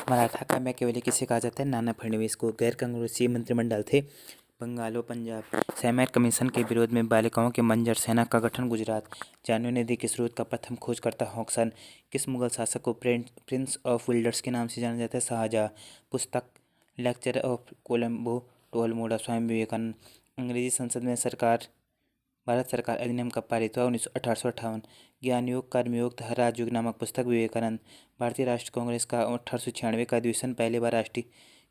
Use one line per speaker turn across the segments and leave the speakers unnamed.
मराठा काव्य किसे कहा जाता है? नाना फडणवीस को। गैर कांग्रेसी मंत्रिमंडल थे बंगाल व पंजाब। सैमर कमीशन के विरोध में बालिकाओं के मंजर सेना का गठन गुजरात। जाह्नवी नदी के स्रोत का प्रथम खोजकर्ता हॉक्सन। किस मुगल शासक को प्रिंस ऑफ विल्डर्स के नाम से जाना जाता है? शाहजहाँ। पुस्तक lecture of Colombo to Almora Swami Vivekananda. अंग्रेजी संसद में भारत सरकार अधिनियम कब पारित हुआ? 1858। ज्ञान योग कर्मयोग तथा राजयोग नामक पुस्तक विवेकानंद। भारतीय राष्ट्रीय कांग्रेस का 1896 का अधिवेशन पहली बार राष्ट्रीय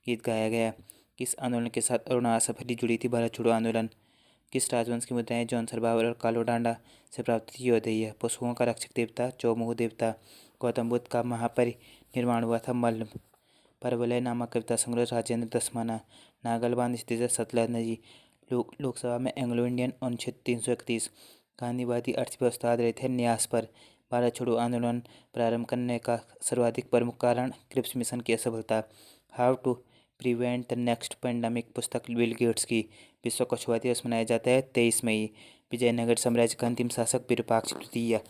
गीत गाया गया। किस आंदोलन के साथ अरुणा सफरी जुड़ी थी? भारत छोड़ो आंदोलन। किस राजवंश की मुद्राएं जौनसर बाबर और कालो डांडा से प्राप्त थी? योधेय। पशुओं का रक्षक देवता चौमुख देवता। गौतम बुद्ध का महापरिनिर्वाण हुआ था मल्ल। परवलय नामक कविता संग्रह राजेंद्र दसमाना। नागल बांध स्थित है सतलज नदी। लोकसभा में एंग्लो इंडियन अनुच्छेद 331। गांधीवादी अर्थव्यवस्था आधारित है न्यास पर। भारत छोड़ो आंदोलन प्रारंभ करने का सर्वाधिक प्रमुख कारण क्रिप्स मिशन की असफलता। How to prevent the next pandemic पुस्तक बिल गेट्स की। विश्व कछुआ दिवस मनाया जाता है 23 मई। विजयनगर साम्राज्य का अंतिम शासक विरूपाक्ष तृतीय।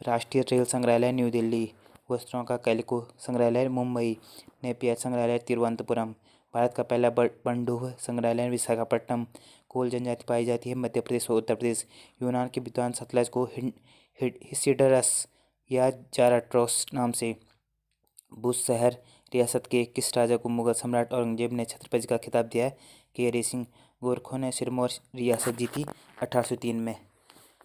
राष्ट्रीय रेल संग्रहालय न्यू दिल्ली। वस्त्रों का कैलिको संग्रहालय मुंबई। नेपियर संग्रहालय तिरुवनंतपुरम। भारत का पहला बंडूह संग्रहालय विशाखापट्टनम। कोल जनजाति पाई जाती है मध्य प्रदेश और उत्तर प्रदेश। यूनान के विद्वान सतलज को हिसिडरस या जाराट्रोस नाम से बुशहर रियासत के किस राजा को मुगल सम्राट औरंगजेब ने छत्रपति का खिताब दिया है? केरी सिंह। गोरखों ने सिरमौर रियासत जीती 1803 में।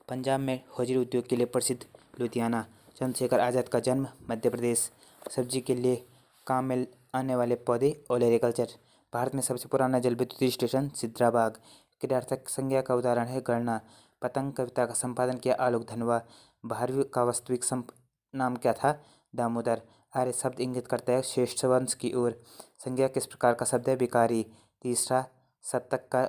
पंजाब में हौजरी उद्योग के लिए प्रसिद्ध लुधियाना। चंद्रशेखर आज़ाद का जन्म मध्य प्रदेश। सब्जी के लिए काम में आने वाले पौधे ओलेरिकल्चर। भारत में सबसे पुराना जल विद्युत स्टेशन सिद्राबाग। क्रियार्थक संज्ञा का उदाहरण है गणना। पतंग कविता का संपादन किया आलोक धनवा। भारवी का वास्तविक नाम क्या था? दामोदर। आर्य शब्द इंगित करता है श्रेष्ठ वंश की ओर। संज्ञा किस प्रकार का शब्द है? विकारी। तीसरा शतक का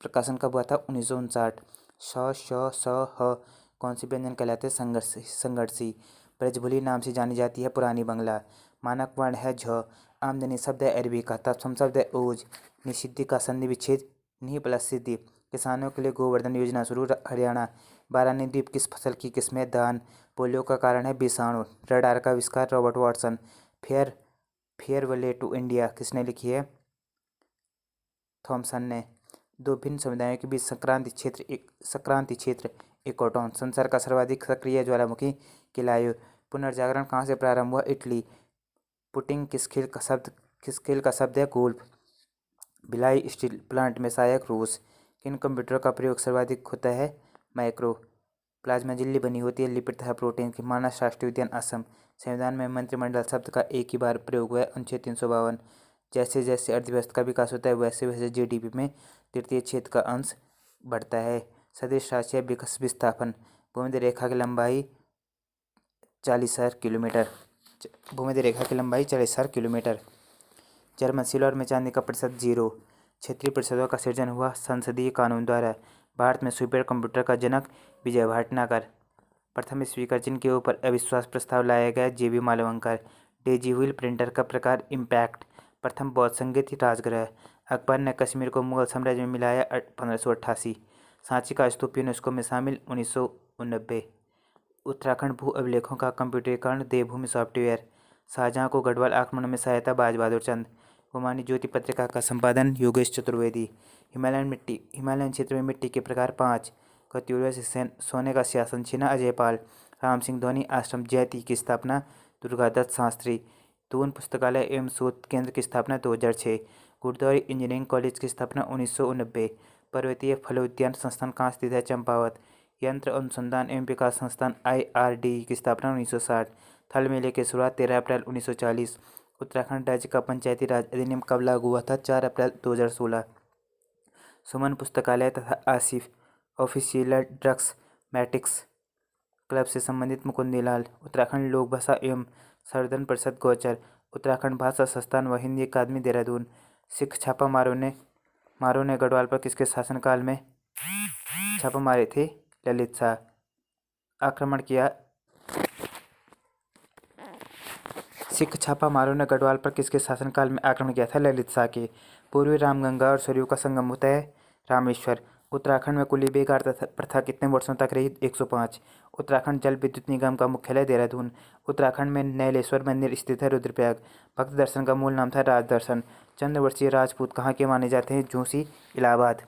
प्रकाशन कब हुआ था? 1959। श श स ह कौन सी व्यंजन कहलाते हैं? संघर्षी। ब्रजभुली नाम से जानी जाती है पुरानी बंगला। मानक वर्ण है झ। आमदनी शब्द है अरबी का। तत्सम शब्द है ओज। निषिद्धि का संधि विच्छेद नहीं प्लस सिद्धि। किसानों के लिए गोवर्धन योजना शुरू हरियाणा। बारानी द्वीप किस फसल की किस्म है? धान। पोलियो का कारण है विषाणु। रडार का आविष्कार Robert Watson. Farewell to India किसने लिखी है? थॉमसन ने। दो भिन्न समुदायों के बीच संक्रांति क्षेत्र इकोटोन। संसार का सर्वाधिक सक्रिय ज्वालामुखी किलायु। पुनर्जागरण कहाँ से प्रारंभ हुआ? इटली। पुटिंग किस खेल का शब्द है? गोल्फ। भिलाई स्टील प्लांट में सहायक रूस। किन कंप्यूटर का प्रयोग सर्वाधिक होता है? माइक्रो। प्लाज्मा झिल्ली बनी होती है लिपिड तथा प्रोटीन की। मानस राष्ट्रीय उद्यान असम। संविधान में मंत्रिमंडल शब्द का एक ही बार प्रयोग हुआ है अनुच्छेद 352। जैसे जैसे अर्थव्यवस्था का विकास होता है वैसे वैसे जीडीपी में तृतीय क्षेत्र का अंश बढ़ता है। सदिश राशि विस्थापन। भूमध्य रेखा की लंबाई 40,000 किलोमीटर। भूमध्य रेखा की लंबाई 40,000 किलोमीटर। जर्मन सिल्वर में चांदी का प्रतिशत 0। क्षेत्रीय परिषदों का सृजन हुआ संसदीय कानून द्वारा। भारत में सुपर कंप्यूटर का जनक विजय भटनागर। प्रथम स्पीकर जिनके ऊपर अविश्वास प्रस्ताव लाया गया जेबी मालवंकर। डेजी व्हील प्रिंटर का प्रकार इम्पैक्ट। प्रथम बौद्ध संगीत राजगृह। अकबर ने कश्मीर को मुगल साम्राज्य में मिलाया 1588। सांची का स्तूप यूनेस्को में शामिल 1990। उत्तराखंड भू अभिलेखों का कंप्यूटरीकरण देवभूमि सॉफ्टवेयर। शाहजहाँ को गढ़वाल आक्रमण में सहायता बाज बहादुर चंद। गुमानी ज्योति पत्रिका का संपादन योगेश चतुर्वेदी। हिमालयन क्षेत्र में मिट्टी के प्रकार 5। कत्यूरिया से सोने का सिंहासन छीना अजयपाल। राम सिंह धोनी आश्रम जैती की स्थापना दुर्गादत्त शास्त्री। दून पुस्तकालय एवं शोध केंद्र की स्थापना 2006। गुरुद्वारा इंजीनियरिंग कॉलेज की स्थापना 1990। पर्वतीय फलोद्यान संस्थान कहाँ स्थित है? चंपावत। यंत्र अनुसंधान एवं विकास संस्थान IRD की स्थापना 1960। थल मेले की शुरुआत 13 अप्रैल 1940। उत्तराखंड राज्य का पंचायती राज अधिनियम कब लागू हुआ था? 4 अप्रैल 2016। सुमन पुस्तकालय तथा Asif official drugs matics club से संबंधित मुकुंदीलाल। उत्तराखंड लोक भाषा एवं संवर्धन परिषद गौचर। उत्तराखंड भाषा संस्थान व हिंदी अकादमी देहरादून। सिख छापा मारों ने गढ़वाल पर किसके शासनकाल में छापा मारे थे? ललित शाह। आक्रमण किया सिख छापा मारों ने गढ़वाल पर किसके शासनकाल में आक्रमण किया था? ललित शाह के। पूर्वी रामगंगा और सरयू का संगम होता है रामेश्वर। उत्तराखंड में कुली बेगार प्रथा कितने वर्षों तक रही? 105। उत्तराखंड जल विद्युत निगम का मुख्यालय देहरादून। उत्तराखंड में नैलेश्वर मंदिर स्थित है। रुद्रप्रयाग। भक्त दर्शन का मूल नाम था राजदर्शन। चंद्रवंशीय राजपूत कहाँ के माने जाते हैं? झूसी, इलाहाबाद।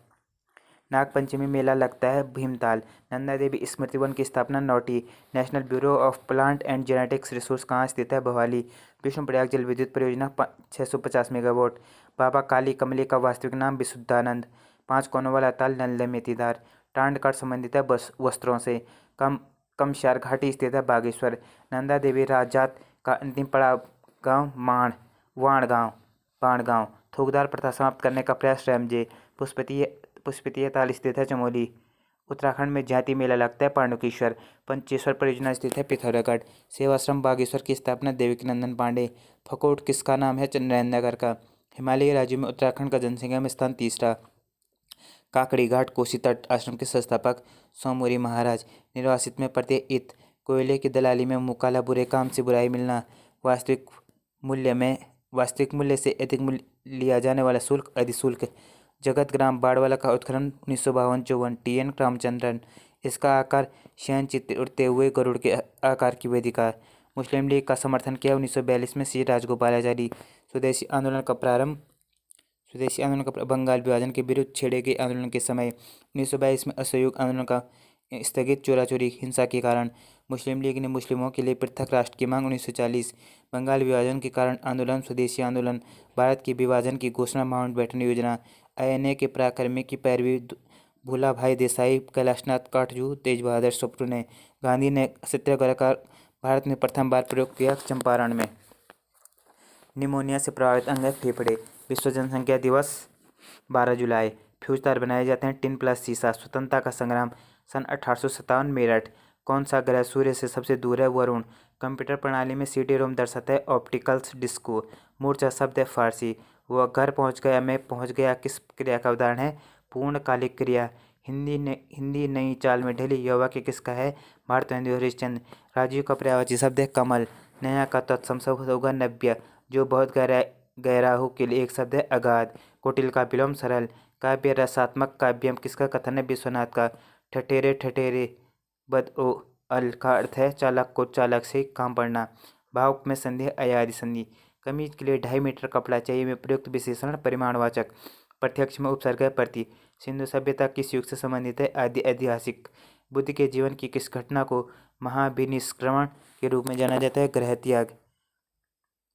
नागपंचमी मेला लगता है भीमताल। नंदा देवी स्मृति वन की स्थापना Nauti. National bureau of plant and genetics resource कहाँ स्थित है? भवाली। विष्णुप्रयाग जल विद्युत परियोजना 650 मेगावाट। बाबा काली कमले का वास्तविक नाम विशुद्धानंद। 5 कोनों वाला ताल नल्ले मेथीदार। टांड काट संबंधित है वस्त्रों से। कमशार घाटी स्थित है बागेश्वर। नंदा देवी राजजात का अंतिम पड़ाव गांव वाण गांव। थोकदार प्रथा समाप्त करने का प्रयास रैमजे। पुष्पतीय ताल स्थित है चमोली। उत्तराखंड में जाति मेला लगता है पांडुकेश्वर। पंचेश्वर परियोजना स्थित है पिथौरागढ़। सेवाश्रम बागेश्वर की स्थापना देवकीनंदन पांडे। फकोट किसका नाम है? नरेंद्र का। हिमालयी राज्यों में उत्तराखंड का जनसंख्या में स्थान तीसरा। काकड़ी घाट कोसी तट आश्रम के संस्थापक सोमवती महाराज। निर्वासित में प्रत्येक कोयले की दलाली में मुकाला, बुरे काम से बुराई मिलना। वास्तविक मूल्य से अधिक मूल्य लिया जाने वाला शुल्क अधिशुल्क। जगत ग्राम बाड़वाला का उत्खनन 1952-54। TN रामचंद्रन। इसका आकार शयन चित्र उड़ते हुए गरुड़ के आकार की वेदिका। मुस्लिम लीग का समर्थन किया 1942 में श्री राजगोपालाचारी। स्वदेशी आंदोलन का प्रारंभ बंगाल विभाजन के विरुद्ध छेड़े गए आंदोलन के समय 1922 में असहयोग आंदोलन का स्थगित चोरी हिंसा के कारण। मुस्लिम लीग ने मुस्लिमों के लिए पृथक राष्ट्र की मांग 1940। बंगाल विभाजन के कारण आंदोलन स्वदेशी आंदोलन। भारत के विभाजन की घोषणा माउंटबेटन योजना। INA के पराक्रमी की पैरवी भूला भाई देसाई, कैलाशनाथ काटजू, तेज बहादुर सप्रू ने। गांधी ने सत्याग्रह का भारत में प्रथम बार प्रयोग किया चंपारण में। निमोनिया से प्रभावित अंग है फेफड़े। विश्व जनसंख्या दिवस 12 जुलाई। फ्यूज तार बनाए जाते हैं टिन प्लस सीसा। स्वतंत्रता का संग्राम सन 1857 मेरठ। कौन सा ग्रह सूर्य से सबसे दूर है? वरुण। कंप्यूटर प्रणाली में CD-ROM दर्शाता है ऑप्टिकल्स डिस्को। मूर्छा शब्द है फारसी। वह घर पहुंच गया, मैं पहुंच गया किस क्रिया का उदाहरण है? पूर्णकालिक क्रिया। हिंदी नई चाल में ढली युवा के किसका है? भारतेंदु हरिश्चंद्र। राजीव का पर्यायवाची शब्द है कमल। नया का तत्सम शब्द होगा नव्य। जो बहुत गहरा हो के लिए एक शब्द है अगाध। कुटिल का विलोम सरल। काव्य रसात्मक काव्यम किसका कथन है? विश्वनाथ का। ठठेरे ठठेरे बद ओ अल का अर्थ है चालक को चालक से काम पड़ना। भावुक में संधि है अयादि संधि। कमीज के लिए 2.5 मीटर कपड़ा चाहिए में प्रयुक्त विशेषण परिमाणवाचक। प्रत्यक्ष में उपसर्ग है प्रति। सिंधु सभ्यता किस युग से संबंधित है? आदि ऐतिहासिक। बुद्ध के जीवन की किस घटना को महाविनिष्क्रमण के रूप में जाना जाता है? गृह त्याग।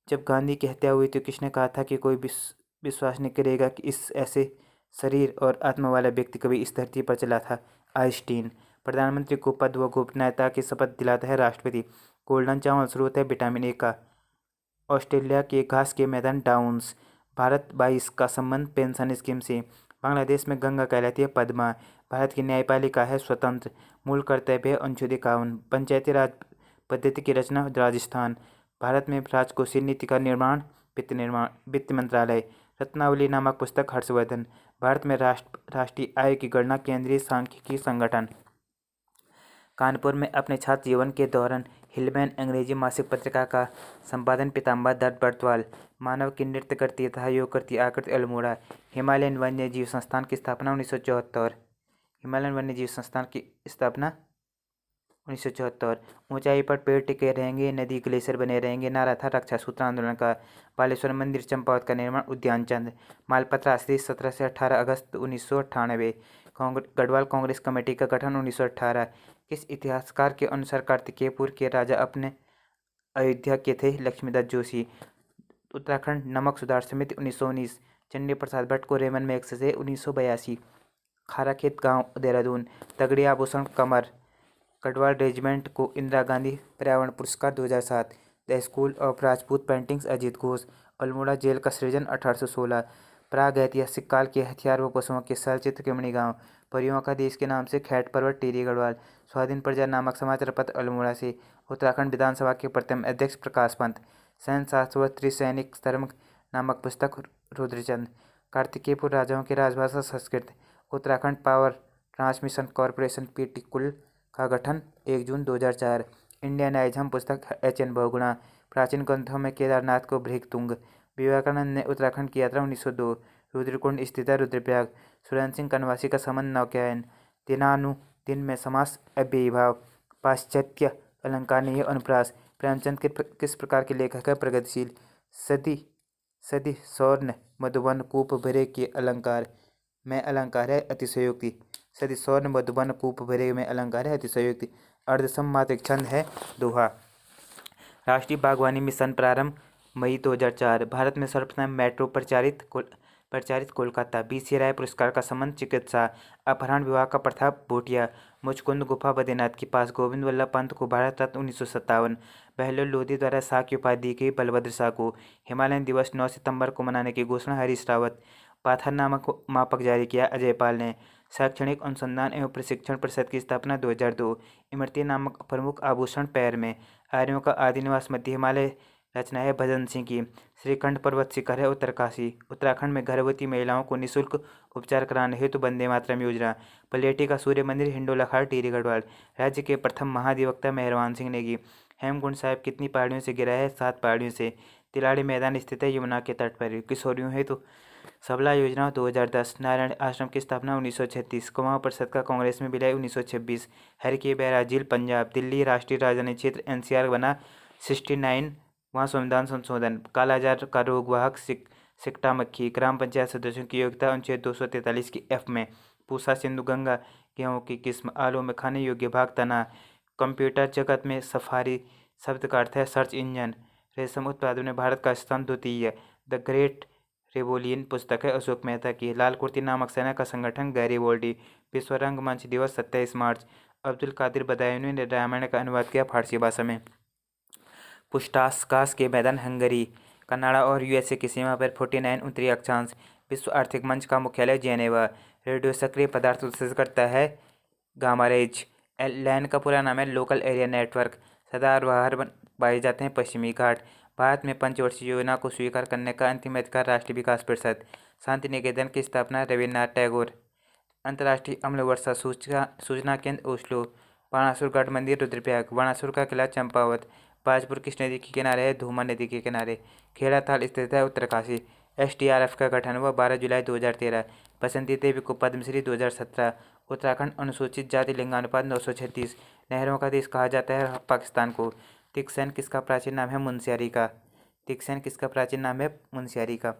जब गांधी की हत्या हुई तो किसने कहा था कि कोई विश्वास नहीं करेगा कि इस ऐसे शरीर और आत्मा वाला व्यक्ति कभी इस धरती पर चला था? आइंस्टीन। प्रधानमंत्री को पद व गोपनीयता की शपथ दिलाता है राष्ट्रपति। गोल्डन चावल स्रोत है विटामिन A का। ऑस्ट्रेलिया के घास के मैदान डाउन्स। भारत 22 का संबंध पेंशन स्कीम से। बांग्लादेश में गंगा कहलाती है पद्मा। भारत की न्यायपालिका है स्वतंत्र। मूल कर्तव्य है अनुच्छेद 51। पंचायती राज पद्धति की रचना राजस्थान। भारत में राजकोषीय नीति का निर्माण वित्त मंत्रालय। रत्नावली नामक पुस्तक हर्षवर्धन। भारत में राष्ट्रीय आय की गणना केंद्रीय सांख्यिकी संगठन। कानपुर में अपने छात्र जीवन के दौरान हिलमैन अंग्रेजी मासिक पत्रिका का संपादन पीताम्बर दत्त बर्तवाल। मानव की नृत्य करती तथा योग करती आकृति अल्मोड़ा। हिमालयन वन्य जीव संस्थान की स्थापना 1974। हिमालयन वन्य जीव संस्थान की स्थापना 1974। ऊंचाई पर पेड़ टिके रहेंगे, नदी ग्लेशियर बने रहेंगे नारा था रक्षा सूत्र आंदोलन का। बालेश्वर मंदिर चंपावत का निर्माण उद्यान चंद। मालपत्रा स्थित 17 से 18 अगस्त 1998। गढ़वाल कांग्रेस कमेटी का गठन 1918। किस इतिहासकार के अनुसार कार्तिकेयपुर के राजा अपने अयोध्या के थे? लक्ष्मीदत्त जोशी। उत्तराखंड नमक सुधार समिति 1919। चंडी प्रसाद भट्ट को रेमन मैग्सेसे 1982। खाराखेत गांव देहरादून। तगड़ी आभूषण कमर। गढ़वाल रेजिमेंट को इंदिरा गांधी पर्यावरण पुरस्कार 2007। The school of Rajput paintings Ajit Ghosh. Almora jail का सृजन 1816। प्राग ऐतिहासिक काल के हथियार व पशुओं के चलचित्र केमणी गांव। परियों का देश के नाम से खैट पर्वत टिहरी गढ़वाल। स्वाधीन प्रजा नामक समाचार पत्र अल्मोड़ा से। उत्तराखंड विधानसभा के प्रथम अध्यक्ष प्रकाश पंत। सैन्य शास्त्र व त्रिसैनिक धर्म नामक पुस्तक रुद्रचंद। कार्तिकेयपुर राजाओं की राजभाषा Sanskrit. Uttarakhand power transmission corporation PTCL का गठन 1 जून 2004। इंडियन आइजम पुस्तक HN बहुगुणा। प्राचीन ग्रंथों में केदारनाथ को भृगतुंग। विवेकानंद ने उत्तराखंड की यात्रा 1902। रुद्रकुंड स्थित है रुद्रप्रयाग। सुरेंद्र सिंह कनवासी का संबंध नौकायन। दिनानुदिन में समास अव्ययी भाव। पाश्चात्य अलंकार नहीं है अनुप्रास। प्रेमचंद किस प्रकार के लेखक है? प्रगतिशील। सदी सदी स्वर्ण मधुबन कूप भरे के अलंकार में अलंकार है अतिशयोक्ति। सदी स्वर्ण मधुबन कूप भरे में अलंकार है अतिशयोक्ति। अर्धसम मात्रिक छंद है दोहा। राष्ट्रीय बागवानी मिशन प्रारंभ मई 2004। भारत में सर्वप्रथम मेट्रो प्रचारित कोलकाता। BC राय पुरस्कार का संबंध चिकित्सा। अपहरण विवाह का प्रथा भूटिया। मुचकुंद गुफा बद्रीनाथ के पास। गोविंद वल्लभ पंत को भारत रत्न 1957। बहलोल लोधी द्वारा शाह की उपाधि दी गई बलभद्र शाह को। हिमालयन दिवस 9 सितंबर को मनाने की घोषणा हरीश रावत। पाथर नामक मापक जारी किया अजय पाल ने। शैक्षणिक अनुसंधान एवं प्रशिक्षण परिषद की स्थापना 2002। इमरती नामक प्रमुख आभूषण पैर में। आर्यों का आदि निवास मध्य हिमालय। रचना है भजन सिंह की। श्रीखंड पर्वत शिखर है उत्तरकाशी। उत्तराखंड में गर्भवती महिलाओं को निःशुल्क उपचार कराने हेतु वंदे मातरम योजना। पलेटी का सूर्य मंदिर हिंडोलाखाड़ टिहरी गढ़वाल। राज्य के प्रथम महाधिवक्ता मेहरबान सिंह नेगी। हेमकुंड साहिब कितनी पहाड़ियों से घिरा है? 7 पहाड़ियों से। तिलाड़ी मैदान स्थित है यमुना के तट पर। किशोरियों हेतु सबला योजना 2010। नारायण आश्रम की स्थापना 1936। कुमाऊं परिषद का कांग्रेस में विलय 1926। हर की बैरा झील पंजाब। दिल्ली राष्ट्रीय राजधानी क्षेत्र NCR बना 69वां संविधान संशोधन। कालाजार का रोग वाहक सिकटा मक्खी। ग्राम पंचायत सदस्यों की योग्यता अनुच्छेद 243 की F में। पूसा सिंधु गंगा गेहूं की किस्म। आलू में खाने योग्य भाग तना। कंप्यूटर जगत में सफारी शब्द का अर्थ है सर्च इंजन। रेशम उत्पादन में भारत का स्थान द्वितीय। द ग्रेट रेवोलियन पुस्तक है अशोक मेहता की। लाल कुर्ती नामक सेना का संगठन गैरिबोल्डी। विश्व रंगमंच दिवस 27 मार्च। अब्दुल कादिर बदायूनी ने रामायण का अनुवाद किया फारसी भाषा में। पुस्टास्कास के मैदान हंगरी। कनाडा और USA की सीमा पर 49 उत्तरी अक्षांश। विश्व आर्थिक मंच का मुख्यालय जेनेवा। रेडियो सक्रिय पदार्थ उत्सर्जित करता है गामा रेज। LAN का पूरा नाम है लोकल एरिया नेटवर्क। सदाबहार पाए जाते हैं पश्चिमी घाट। भारत में पंचवर्षीय योजना को स्वीकार करने का अंतिम अधिकार राष्ट्रीय विकास परिषद। शांति निकेतन की स्थापना रविन्द्रनाथ टैगोर। अंतर्राष्ट्रीय अम्ल वर्षा सूचना केंद्र ओस्लो। बाणासुर गढ़ मंदिर रुद्रप्रयाग। बाणासुर का किला चंपावत। बाजपुर किस नदी के किनारे है? धूमा नदी के किनारे। खेड़ाताल स्थित है उत्तरकाशी। STRF का गठन हुआ 12 जुलाई 2013। बसंती देवी को पद्मश्री 2017। उत्तराखंड अनुसूचित जाति लिंगानुपात 936। नहरों का देश कहा जाता है पाकिस्तान को। तिक्सैन किसका प्राचीन नाम है? मुंशियारी का। तिक्सैन किसका प्राचीन नाम है? मुंशियारी का।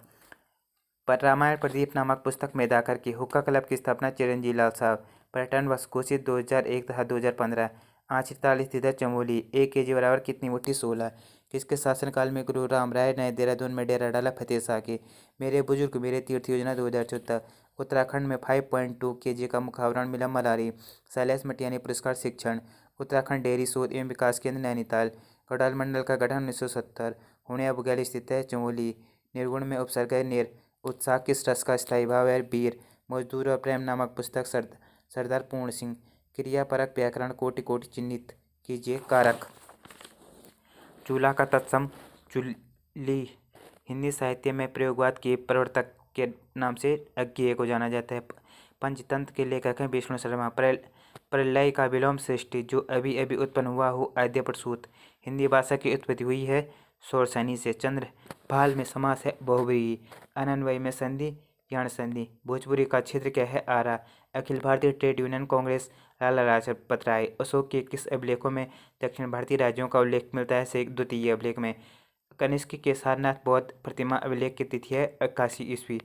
पर रामायण प्रदीप नामक पुस्तक मेधाकर की। हुक्का क्लब की स्थापना चिरंजीवी लाल साहब। पर्यटन वर्ष घोषित 2001 तथा 2015। आंचीताल स्थित है चमोली। 1 kg बराबर कितनी मुट्ठी? 16। किसके शासनकाल में गुरु राम राय ने देहरादून में डेरा डाला? फतेह शाह के। मेरे बुजुर्ग मेरे तीर्थ योजना 2014। उत्तराखंड में 5.2 kg का मुखावरण मिला मलारी। शैलेश मटियानी पुरस्कार शिक्षण। उत्तराखंड डेयरी शोध एवं विकास केंद्र नैनीताल। गढ़वाल मंडल का गठन 1970। हुणिया बुग्याल स्थित है चमोली। निर्गुण में उपसर्ग है निर। उत्साह किस रस का स्थायी भाव है? वीर। मजदूर और प्रेम नामक पुस्तक सरदार पूर्ण सिंह। क्रियापरक व्याकरण कोटि कोटि चिन्हित कीजिए कारक। चूल्हा का तत्सम चुल्ली। हिंदी साहित्य में प्रयोगवाद के प्रवर्तक के नाम से अज्ञेय को जाना जाता है। पंचतंत्र के लेखक हैं विष्णु शर्मा। प्रलय का विलोम सृष्टि। जो अभी अभी उत्पन्न हुआ हो आद्य प्रसूत। हिंदी भाषा की उत्पत्ति हुई है शौरसेनी से। चंद्र भाल में समास है बहुव्रीहि। अनन्वय में संधि यण संधि। भोजपुरी का क्षेत्र क्या है? आरा। Akhil Bharatiya trade union Congress Lala Lajpat Rai. अशोक के किस अभिलेखों में दक्षिण भारतीय राज्यों का उल्लेख मिलता है? से द्वितीय अभिलेख में। कनिष्क के सारनाथ बौद्ध प्रतिमा अभिलेख की तिथि है 81 ईस्वी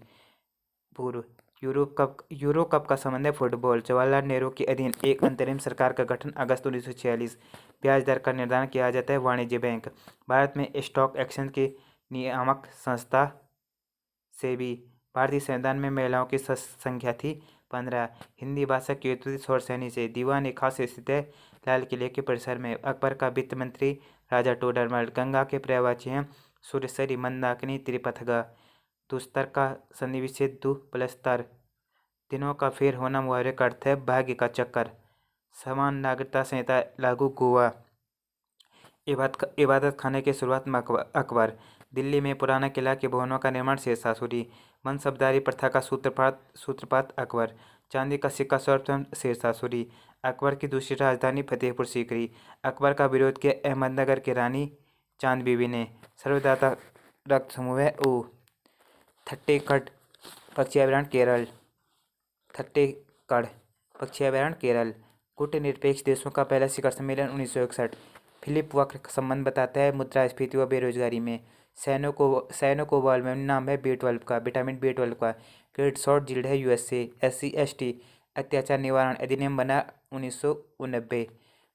पूर्व। यूरो कप का संबंध है फुटबॉल। जवाहरलाल नेहरू के अधीन एक अंतरिम सरकार का गठन अगस्त 1946। ब्याज दर का निर्धारण किया जाता है वाणिज्य बैंक। भारत में स्टॉक एक्सचेंज की नियामक संस्था सेबी। भारतीय संविधान में महिलाओं की संख्या थी 15। हिंदी भाषा की उत्पत्ति शौरसेनी से। दीवान ए खास स्थित है लाल किले के परिसर में। अकबर का वित्त मंत्री राजा टोडरमल। गंगा के पर्यायवाची हैं सुरेश्वरी मंदाकिनी त्रिपथगा। दुस्तर का संधि विच्छेद दु प्लस तर। दिनों का फेर होना मुहावरे का अर्थ है भाग्य का चक्कर। समान नागरिकता संहिता लागू गोवा। इबादत खाने की शुरुआत में अकबर। दिल्ली में पुराना किला के भवनों का निर्माण शेरशाह सूरी। मनसबदारी प्रथा का सूत्रपात अकबर। चांदी का सिक्का सर्वप्रथम शेरशाह सूरी। अकबर की दूसरी राजधानी फतेहपुर सीकरी। अकबर का विरोध किया अहमदनगर की रानी चांद बीबी ने। सर्वदाता रक्त समूह है ओ। थट्टेकड पक्षी अभयारण्य केरल। थट्टेकड़ पक्षी अभयारण्य केरल। कूटनिरपेक्ष देशों का पहला शिखर सम्मेलन 1961। फिलिप वक्र संबंध बताता है मुद्रास्फीति व बेरोजगारी में। सैनो में नाम है B12 का, विटामिन B12 का। क्रेड शॉर्ट जील्ड है USA। SC/ST अत्याचार निवारण अधिनियम बना 1989।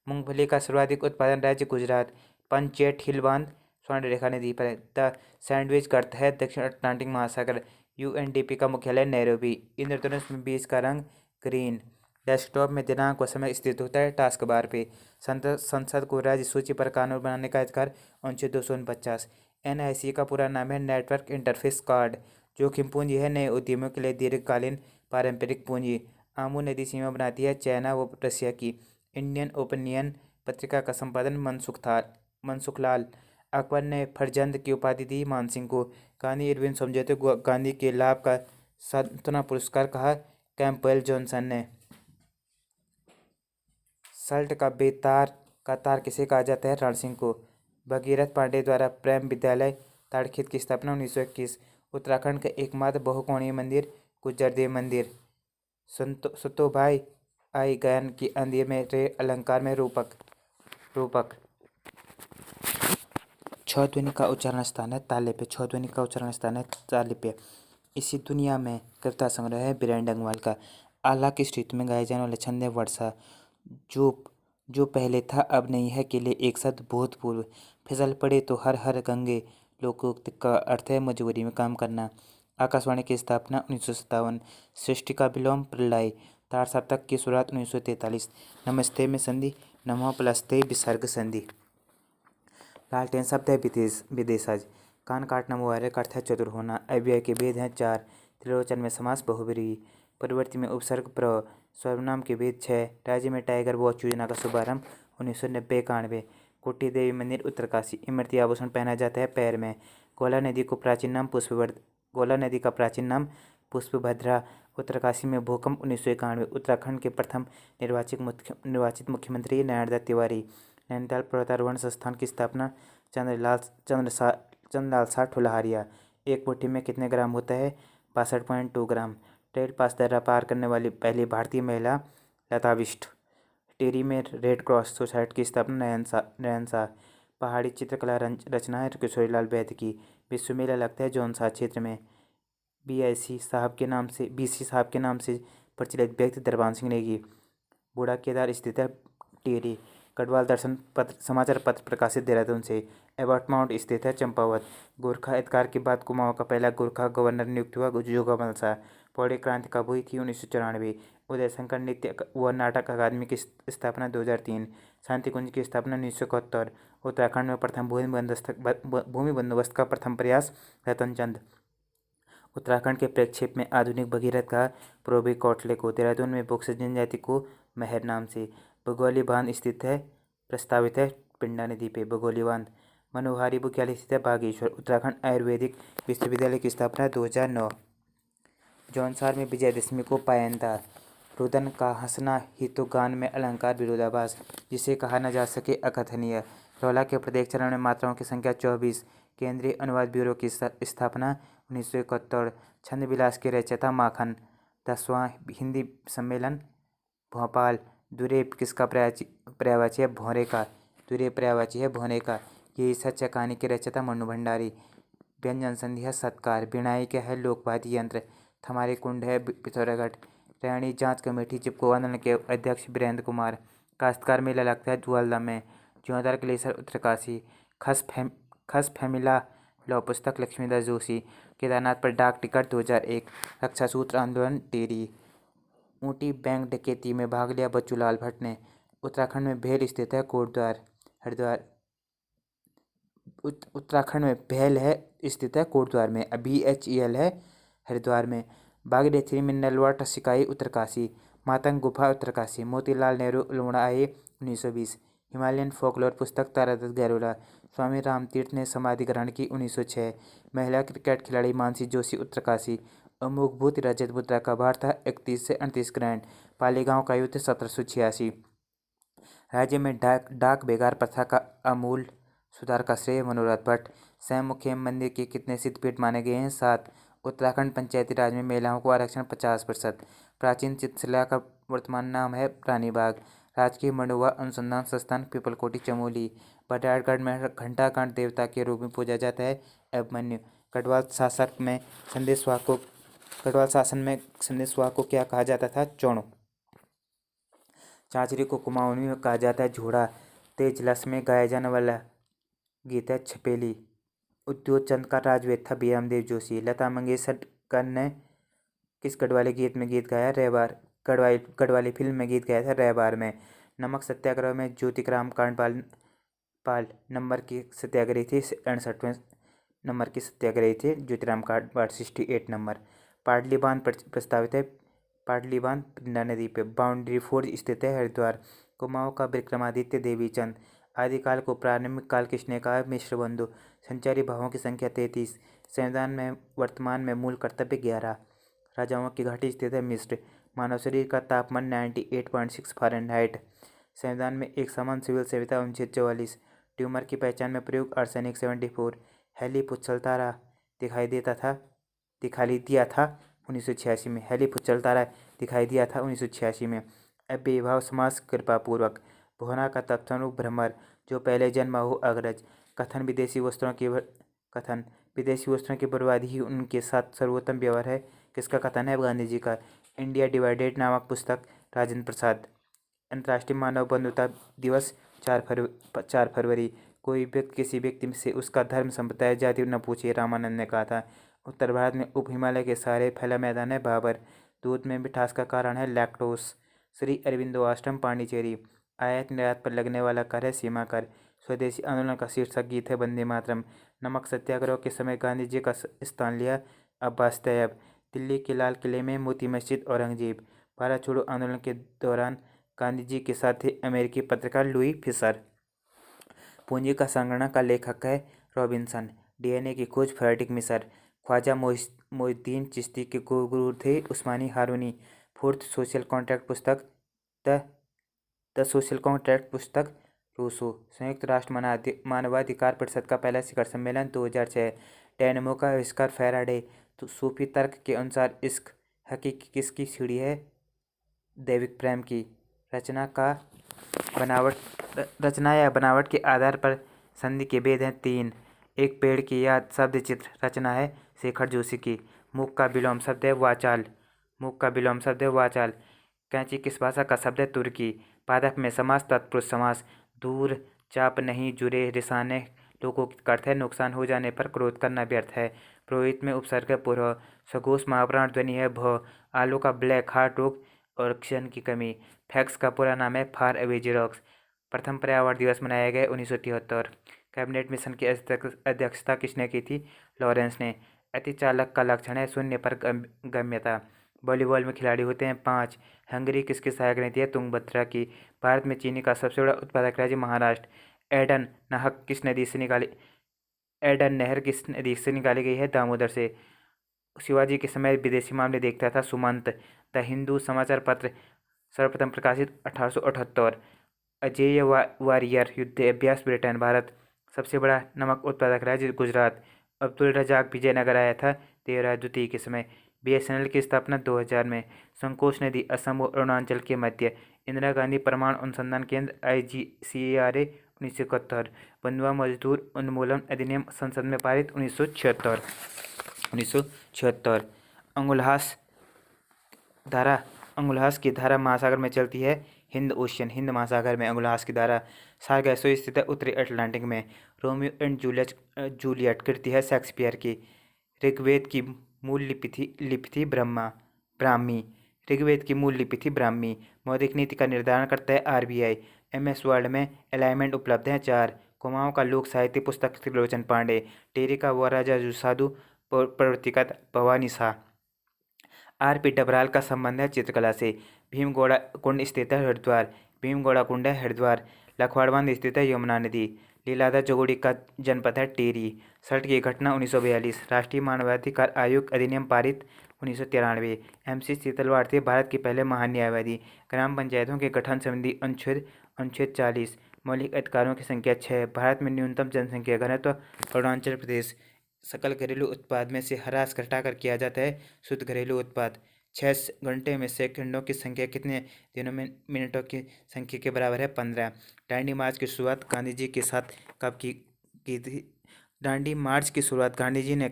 मूंगफली का सर्वाधिक उत्पादन राज्य गुजरात। पंचेट हिल बांध स्वर्ण रेखा नदी पर है। द सैंडविच गर्त है दक्षिण अटलांटिक महासागर। UNDP का मुख्यालय नैरोबी। इंद्रधनुष में बीज का रंग ग्रीन। डेस्कटॉप में दिनांक व समय स्थित होता है टास्क बार पे। संसद को राज्य सूची पर कानून बनाने का अधिकार अनुच्छेद 249। NIC का पूरा नाम है नेटवर्क इंटरफेस कार्ड। जोखिम पूंजी है नए उद्यमियों के लिए दीर्घकालीन पारंपरिक पूंजी। आमू नदी सीमा बनाती है चाइना व रशिया की। इंडियन ओपिनियन पत्रिका का संपादन मनसुखलाल। अकबर ने फरजंद की उपाधि दी मानसिंह को। गांधी इरविन समझौते को गांधी के लाभ का सांत्वना पुरस्कार कहा कैंपबेल जॉनसन ने। सल्ट का बेतार का तार किसे कहा जाता है? रण सिंह को। भगीरथ पांडे द्वारा प्रेम विद्यालय ताड़खेत की स्थापना 1921। उत्तराखंड का एकमात्र बहुकोणीय मंदिर गुज्जरदेव मंदिर। सतोभाई आई गायन की अंधिये में रे अलंकार में रूपक। छ ध्वनि का उच्चारण स्थान है ताले पे। छ ध्वनि का उच्चारण स्थान है ताले पे। इसी दुनिया में कविता संग्रह है बीरेन डंगवाल का। आल्हा की स्तुति में गाए जाने वाले छंद है वर्षा। जो पहले था अब नहीं है के लिए एक शब्द भूतपूर्व। फिसल पड़े तो हर हर गंगे लोकोक्त का अर्थ है मजबूरी में काम करना। आकाशवाणी की स्थापना 1957। सृष्टि का विलोम प्रलय। तार सप्तक की शुरुआत 1943। नमस्ते में संधि नमो प्लस्ते विसर्ग संधि। लालटेन शब्द है विदेशज। कान काटना मुबारक का अर्थ है चतुर होना। अव्यय के भेद हैं 4। त्रिलोचन में समास बहुब्रीहि। प्रवृत्ति में उपसर्ग प्र। सर्वनाम के भेद 6। राज्य में टाइगर वॉच योजना का शुभारंभ 1990-91। कुट्टी देवी मंदिर उत्तरकाशी। इमरती आभूषण पहना जाता है पैर में। गोला नदी का प्राचीन नाम पुष्पभद्रा। उत्तरकाशी में भूकंप 1991। उत्तराखंड के प्रथम निर्वाचित मुख्यमंत्री नारायण दत्त तिवारी। नैनीताल पर्वतारोहण संस्थान की स्थापना चंद्रलाल शाह ठुल्हारिया। एक मुट्ठी में कितने ग्राम होता है? 62.2 ग्राम। ट्रेल पास दर्रा पार करने वाली पहली भारतीय महिला लता बिष्ट। टेरी में रेड क्रॉस सोसाइटी की स्थापना नयन शाह। पहाड़ी चित्रकला रचना है किशोरीलाल वैद्य की। विश्व मेला लगता है जौनसार क्षेत्र में। BC साहब के नाम से प्रचलित व्यक्ति दरबान सिंह नेगी। बूढ़ा केदार स्थित है टेरी। गढ़वाल दर्शन पत्र समाचार पत्र प्रकाशित देहरादून से। एबॉट माउंट स्थित है चंपावत। गोरखा अधिकार के बाद कुमाऊं का पहला गोरखा गवर्नर नियुक्त हुआ जोगामल शाह। पौड़ी क्रांति कब हुई थी? 1994। उदय शंकर नृत्य व नाटक अकादमी की स्थापना 2003। शांति कुंज की स्थापना 1971। उत्तराखंड में प्रथम भूमि बंदोबस्त का प्रथम प्रयास रतन चंद। उत्तराखंड के प्रक्षेप में आधुनिक भगीरथ का प्रोबी कोटले को। देहरादून में बुक्स जनजाति को महर नाम से। बघौली बांध स्थित है प्रस्तावित है पिंडा नदी पे बघौली बांध। मनोहारी मुख्यालय स्थित है बागेश्वर। उत्तराखंड आयुर्वेदिक विश्वविद्यालय की स्थापना 2009। जौनसार में विजयदशमी को पायंता। रुदन का हंसना ही तो गान में अलंकार विरोधाभास जिसे कहा न जा सके अकथनीय। रोला के प्रत्येक चरण में मात्राओं की संख्या 24। केंद्रीय अनुवाद ब्यूरो की स्थापना 1971। छंद विलास के रचयिता माखन। 10वां हिंदी सम्मेलन भोपाल। दुरेब किसका पर्यायवाची है? भौरे का। दुरेब पर्यायवाची है भौरे का। यही सच्चा कहानी के रचयिता मन्नू भंडारी। व्यंजन संधि है सत्कार। बिनाई क्या है? लोकवादी यंत्र। थमारी कुंड है पिथौरागढ़। रैणी जांच कमेटी चिपको आंदोलन के अध्यक्ष वीरेंद्र कुमार। काश्तकार मेला लगता है दुआलदा में। ज्योंदार ग्लेशियर उत्तरकाशी। खस फैमिला लॉ पुस्तक लक्ष्मीदास जोशी। केदारनाथ पर डाक टिकट 2001। रक्षा सूत्र आंदोलन टेरी। ऊटी बैंक डकैती में भाग लिया बच्चूलाल भट्ट ने। उत्तराखंड में भेल स्थित है कोटद्वार। हरिद्वार। उत्तराखंड में भेल है स्थित है कोटद्वार में। BHEL है हरिद्वार में। बागीरथी में नलवाट सिकाई उत्तरकाशी। मातंग गुफा उत्तरकाशी। मोतीलाल नेहरू अल्मोड़ा आए 1920। हिमालयन फोकलोर पुस्तक तारादत्त गैरोला। स्वामी रामतीर्थ ने समाधि ग्रहण की 1906। महिला क्रिकेट खिलाड़ी मानसी जोशी उत्तरकाशी। अमुकभूत रजत मुद्रा का भार था 31 से 38 ग्रैंड। पालीगांव का युद्ध 1786। राज्य में डाक बेगार प्रथा का आमूल सुधार का श्रेय मनोरथ भट्ट। स्वयं मुखी मंदिर के कितने सिद्धपीठ माने गए हैं? 7। उत्तराखंड पंचायती राज में महिलाओं को आरक्षण 50%। प्राचीन चित्रशिला का वर्तमान नाम है रानीबाग। राजकीय मड़ुआ अनुसंधान संस्थान पीपलकोटी चमोली। बटारगढ़ में घंटाकांड देवता के रूप में पूजा जाता है अभिमन्यु। गढ़वाल शासन में संदेशवाहक को क्या कहा जाता था? चोण। चांचरी को कुमाऊनी में कहा जाता है झोड़ा। तेज लस में गाया जाने वाला गीत है छपेली। उद्योग चंद का राजवेद था बीरामदेव जोशी। लता मंगेशकर ने किस गढ़वाली गीत में गीत गाया? रहबार। गढ़वाली फिल्म में गीत गाया था रहबार में। नमक सत्याग्रह में ज्योतिराम पाल नंबर की सत्याग्रही थी 68वें नंबर की सत्याग्रही थे ज्योतिराम कांडपाल 68 नंबर। पाटली बांध प्रस्तावित है पाटली बांध पिंडा नदी पे। बाउंड्री फोर्ट स्थित है हरिद्वार। कुमाऊं का विक्रमादित्य देवीचंद। आदिकाल को प्रारंभिक काल किसने कहा? मिश्र बंधु। संचारी भावों की संख्या 33। संविधान में वर्तमान में मूल कर्तव्य 11। राजाओं की घाटी स्थित है मिस्र। मानव शरीर का तापमान 98.6 फ़ारेनहाइट। संविधान में एक समान सिविल सेविता अनुच्छेद 44। ट्यूमर की पहचान में प्रयोग आर्सेनिक 74। हेली पुच्छल तारा दिखाई दिया था 1986 में। हेली पुच्छल तारा दिखाई दिया था 1986 में। अव्ययीभाव समास कृपापूर्वक। भुवना का तत्समरूप भ्रमर। जो पहले जन्मा हो अग्रज। कथन विदेशी वस्त्रों की बर्बादी ही उनके साथ सर्वोत्तम व्यवहार है। किसका कथन है? गांधी जी का। इंडिया डिवाइडेड नामक पुस्तक राजेंद्र प्रसाद। अंतर्राष्ट्रीय मानव बंधुता दिवस 4 फरवरी। कोई व्यक्ति किसी व्यक्ति से उसका धर्म संप्रदाय जाति न पूछे, रामानंद ने कहा था। उत्तर भारत में उप हिमालय के सहारे फैला मैदान है भाबर। दूध में मिठास का कारण है लैक्टोस। श्री अरविंदो आश्रम पांडिचेरी। आयात निर्यात पर लगने वाला कर है सीमा कर। स्वदेशी आंदोलन का शीर्षक गीत है वंदे मातरम। नमक सत्याग्रह के समय गांधी जी का स्थान लिया अब्बास तैयब। दिल्ली के लाल किले में मोती मस्जिद औरंगजेब। भारत छोड़ो आंदोलन के दौरान गांधी जी के साथ थे अमेरिकी पत्रकार लुई फिशर। पूंजी का संगणना का लेखक है रॉबिन्सन। डीएनए की खोज फ्रेडरिक मिसर। ख्वाजा मोइनुद्दीन चिश्ती के गुरु थे उस्मानी हारूनी। फोर्थ सोशल कॉन्ट्रैक्ट पुस्तक द सोशल कॉन्ट्रैक्ट पुस्तक रूसो। संयुक्त राष्ट्र मानवाधिकार परिषद का पहला शिखर सम्मेलन 2006। डायनेमो का आविष्कार फैराडे। तो सूफी तर्क के अनुसार इश्क हकीकी किसकी सीढ़ी है? दैविक प्रेम की। रचना या बनावट के आधार पर संधि के भेद हैं 3। एक पेड़ की याद शब्द चित्र रचना है शेखर जोशी की। मुख का विलोम शब्द है वाचाल। कैंची किस भाषा का शब्द है? तुर्की। पादप में समास तत्पुरुष समास। दूर चाप नहीं जुरे रिसाने लोगों का अर्थ है नुकसान हो जाने पर क्रोध करना व्यर्थ है। पुरोहित में उपसर्ग है पुरः। सघोष महाप्राण ध्वनि है भ। आलू का ब्लैक हार्ट रोग और ऑक्सीजन की कमी। फैक्स का पूरा नाम है फार अवे जेरोक्स। प्रथम पर्यावरण दिवस मनाया गया 1973। कैबिनेट मिशन की अध्यक्षता किसने की थी? लॉरेंस ने। अति चालक का लक्षण है शून्य पर गम्यता। वॉलीबॉल में खिलाड़ी होते हैं 5। हंगरी किसकी सहायक नीति है? तुंगभद्रा की। भारत में चीनी का सबसे बड़ा उत्पादक राज्य महाराष्ट्र। एडन नहर किस नदी से निकाली गई है? दामोदर से। शिवाजी के समय विदेशी मामले देखता था सुमंत। द हिंदू समाचार पत्र सर्वप्रथम प्रकाशित 1878। अजेय वारियर युद्ध अभ्यास ब्रिटेन। भारत सबसे बड़ा नमक उत्पादक राज्य गुजरात। अब्दुल रजाक विजयनगर आया था देवराय द्वितीय के समय। बीएसएनएल की स्थापना 2000 में। संकोच नदी असम और अरुणाचल के मध्य। इंदिरा गांधी परमाणु अनुसंधान केंद्र IGCARA 1971। बंधुआ मजदूर उन्मूलन अधिनियम संसद में पारित 1976। अंगुल्हास की धारा महासागर में चलती है हिंद महासागर में अंगुल्हास की धारा। सारगैसो स्थित है उत्तरी अटलांटिक में। रोमियो एंड जूलियट कृति है शेक्सपियर की। ऋग्वेद की मूल लिपि थी ब्राह्मी। मौद्रिक नीति का निर्धारण करता है RBI। MS वर्ल्ड में अलाइनमेंट उपलब्ध हैं 4। कुमाऊं का लोक साहित्य पुस्तक त्रिलोचन पांडे। टेरी का वो राजा जो साधु प्रवृत्ति का भवानी शाह। RP डबराल का संबंध है चित्रकला से। भीमगोड़ा कुंड स्थित है हरिद्वार। लखवाड़ बांध स्थित है यमुना नदी। लीलाधर जोगुड़ी का जनपद है टेरी। सल्ट की घटना 1942। राष्ट्रीय मानवाधिकार आयोग अधिनियम पारित 1993। MC शीतलवाड़ थे भारत के पहले महान न्यायवादी। ग्राम पंचायतों के गठन संबंधी अनुच्छेद 40। मौलिक अधिकारों की संख्या 6। भारत में न्यूनतम जनसंख्या घनत्व अरुणाचल प्रदेश सकल घरेलू उत्पाद में से ह्रास घटाकर किया जाता है शुद्ध घरेलू उत्पाद। 6 घंटे में सेकंडों की संख्या कितने दिनों में मिनटों की संख्या के बराबर है? 15। दांडी मार्च की शुरुआत गांधी जी के साथ कब की थी? दांडी मार्च की शुरुआत गांधी जी ने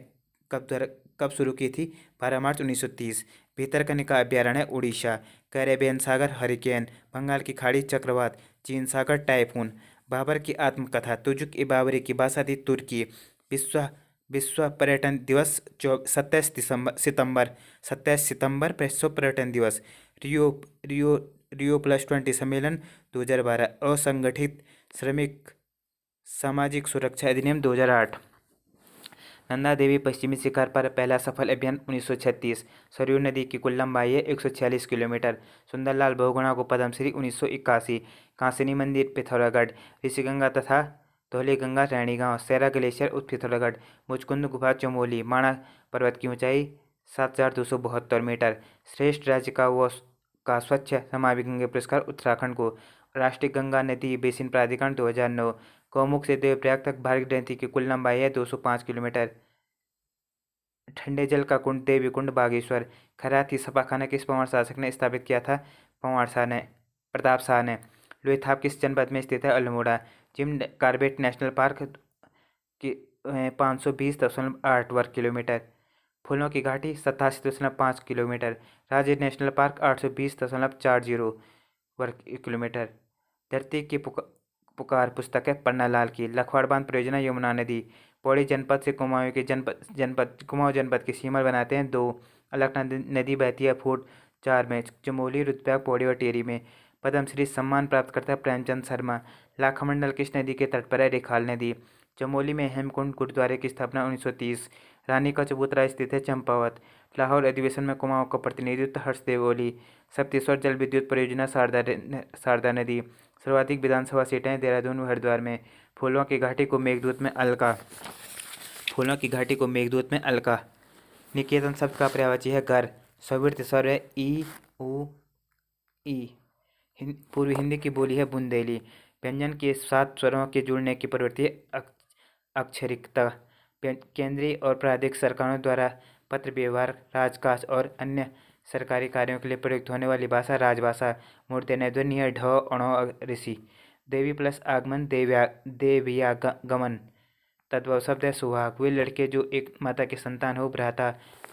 कब शुरू की थी? 12 मार्च 1930। भितरकनिका अभयारण्य है उड़ीसा। कैरेबियन सागर हरिकेन। बंगाल की खाड़ी चक्रवात। चीन सागर टाइफून। बाबर की आत्मकथा तुजुक ई बाबरी की भाषा थी तुर्की। विश्व विश्व पर्यटन दिवस 27 सितंबर विश्व पर्यटन दिवस। रियो रियो रियो+20 सम्मेलन 2012। असंगठित श्रमिक सामाजिक सुरक्षा अधिनियम 2008। नंदा देवी पश्चिमी शिखर पर पहला सफल अभियान 1936। सरयू नदी की कुल लंबाई है 146 किलोमीटर। सुंदरलाल बहुगुणा को पद्मश्री 1981। कांसनी मंदिर पिथौरागढ़। ऋषिगंगा तथा धौलीगंगा रैणीगांव। सैरा ग्लेशियर उत्तर पिथौरागढ़। मुचकुंद गुफा चमोली। माणा पर्वत की ऊंचाई 7272 मीटर। श्रेष्ठ राज्य का स्वच्छ समावेशी गंगा पुरस्कार उत्तराखंड को। राष्ट्रीय गंगा नदी बेसिन प्राधिकरण 2009। गौमुख से देवप्रयाग तक भारत नदी की कुल लंबाई है 205 किलोमीटर। ठंडे जल का कुंड देवी कुंड बागेश्वर। खैराती छापाखाना किस पंवार शासक ने स्थापित किया था? प्रताप शाह ने। लोईथाप किस जनपद में स्थित है? Almora. Jim Corbett national park की 520.8 वर्ग किलोमीटर। फूलों की घाटी 87.5 किलोमीटर। राज्य नेशनल पार्क 820.40 वर्ग किलोमीटर। धरती की पुकार पुस्तक है पन्नालाल की। लखवाड़ बांध परियोजना यमुना नदी। पौड़ी जनपद से कुमाऊं जनपद की सीमा बनाते हैं 2। अलकनंदा नदी बहती है फुट 4 में। चमोली रुद्रप्रयाग पौड़ी और टेरी में। पद्मश्री सम्मान प्राप्त करता है प्रेमचंद शर्मा। लाखामंडल किस नदी के तट पर है? रेखाल नदी। चमोली में हेमकुंड गुरुद्वारे की स्थापना 1930। रानी का चबूतरा स्थित है चंपावत। लाहौर अधिवेशन में कुमाऊं का प्रतिनिधित्व हर्षदेव ओली। सप्तेश्वर जल विद्युत परियोजना शारदा नदी। सर्वाधिक विधानसभा सीटें देहरादून व हरिद्वार में। फूलों की घाटी को मेघदूत में अलका। निकेतन शब्द का पर्यायवाची है घर। सौवृत्ति स्वर है ई उ ई। पूर्वी हिंदी की बोली है बुंदेली। व्यंजन के 7 स्वरों के जुड़ने की प्रवृत्ति है अक्षरिकता। केंद्रीय और प्रादेशिक सरकारों द्वारा पत्र व्यवहार राजकाज और अन्य सरकारी कार्यों के लिए प्रयुक्त होने वाली भाषा राजभाषा। मूर्धन्य ध्वनि है ढ अणो ऋषि। देवी प्लस आगमन देव्यागमन। तद्भव शब्द है सुहाग। वे लड़के जो एक माता की संतान हो भ्राता।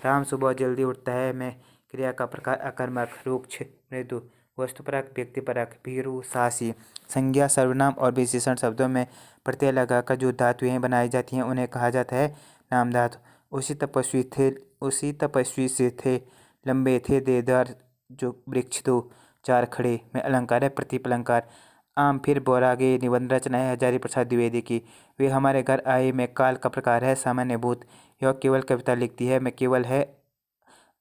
राम सुबह जल्दी उठता है में क्रिया का प्रकार अकर्मक। रुक्ष मृदु। वस्तुपरक व्यक्तिपरक। भीरु साहसी। संज्ञा सर्वनाम और विशेषण शब्दों में प्रत्यय लगाकर जो धातुएं बनाई जाती हैं उन्हें कहा जाता है नाम धातु। उसी तपस्वी से थे लंबे थे देदार जो वृक्ष 2 4 खड़े में अलंकार है प्रतीप अलंकार। आम फिर बोरागे। निबंध रचना है हजारी प्रसाद द्विवेदी की। वे हमारे घर आए में काल का प्रकार है सामान्य भूत। यह केवल कविता लिखती है में केवल है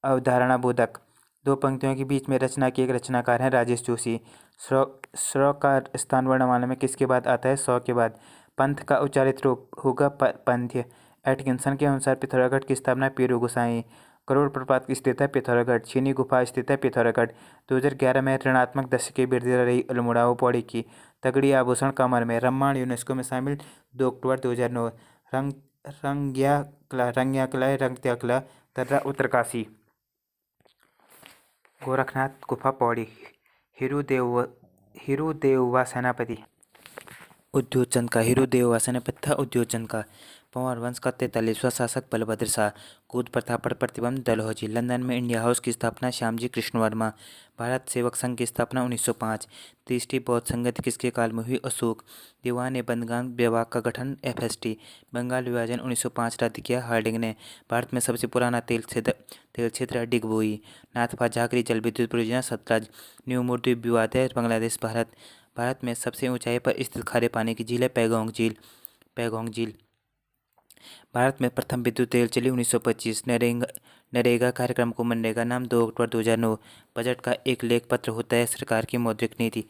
अवधारणा बोधक। 2 पंक्तियों के बीच में रचना के एक रचनाकार हैं राजेश जोशी। स्र का स्थान वर्णमाला में किसके बाद आता है? सौ के बाद। पंथ का उच्चारित रूप होगा पंथ्य। एटकिंसन के अनुसार पिथौरागढ़ की स्थापना पीरू गोसाई। करोड़ प्रपात स्थित है पिथौरागढ़। चीनी गुफा स्थित है पिथौरागढ़। 2011 में ऋणात्मक दशा की वृद्धि रही अल्मोड़ा व पौड़ी की। तगड़ी आभूषण कमर में। रामायण यूनेस्को में शामिल 2 अक्टूबर 2009। रंग्याकला दर्रा उत्तरकाशी। गोरखनाथ गुफा पौड़ी। हिरुदेववा सेनापति। उद्योजन का हिरुदेववा सेनापति था उद्योजन का। पंवार वंश का 43वां शासक बलभद्र शाह। कूद प्रथा पर प्रतिबंध डलहौजी। लंदन में इंडिया हाउस की स्थापना श्यामजी कृष्ण वर्मा। भारत सेवक संघ की स्थापना 1905। तीसरी बौद्ध संगति किसके काल में हुई? अशोक। दीवान बंदगान विभाग का गठन FST। बंगाल विभाजन 1905 रद्द किया हार्डिंग ने। भारत में सबसे पुराना तेल क्षेत्र डिगबोई। नाथपा झाकरी जल विद्युत परियोजना सतलज। न्यू मूर्ति विवाद है बांग्लादेश भारत में सबसे ऊंचाई पर स्थित खारे पानी की झील है पैगोंग झील। भारत में प्रथम विद्युत रेल चली 1925। नरेगा कार्यक्रम को मनरेगा नाम 2 अक्टूबर 2009। बजट का एक लेख पत्र होता है सरकार की मौद्रिक नीति।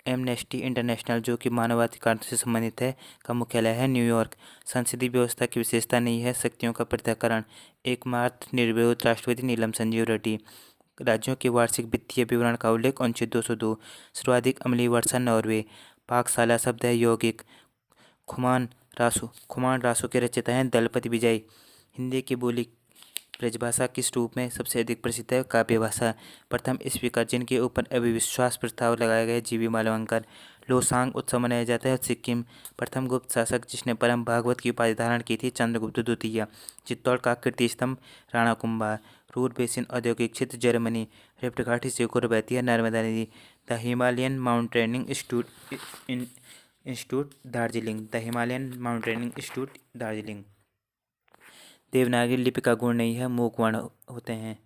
एमनेस्टी इंटरनेशनल जो कि मानवाधिकार से संबंधित है का मुख्यालय है न्यूयॉर्क। संसदीय व्यवस्था की विशेषता नहीं है शक्तियों का पृथक्करण। एकमात्र निर्विरोध राष्ट्रपति नीलम संजीव रेड्डी। राज्यों के वार्षिक वित्तीय विवरण का उल्लेख अनुच्छेद 202। सर्वाधिक अम्लीय वर्षा नॉर्वे। पाकशाला शब्द है यौगिक। खुमान रासु के रचयिता हैं दलपति विजय। हिंदी की बोली ब्रजभाषा किस रूप में सबसे अधिक प्रसिद्ध है? काव्य भाषा। प्रथम स्पीकर जिनके ऊपर अविश्वास प्रस्ताव लगाया गया, जीवी मालवंकर। लोसांग उत्सव मनाया जाता है सिक्किम। प्रथम गुप्त शासक जिसने परम भागवत की उपाधि धारण की थी, चंद्रगुप्त द्वितीय। चित्तौड़ का कीर्ति स्तंभ, राणा कुंभा। रूर बेसिन औद्योगिक क्षेत्र, जर्मनी। रिफ्ट घाटी से होकर बहती है नर्मदा नदी। The Himalayan mountaineering institute Darjeeling. The Himalayan mountaineering institute Darjeeling. Devanagari लिपि का गुण नहीं है, मूक वर्ण होते हैं।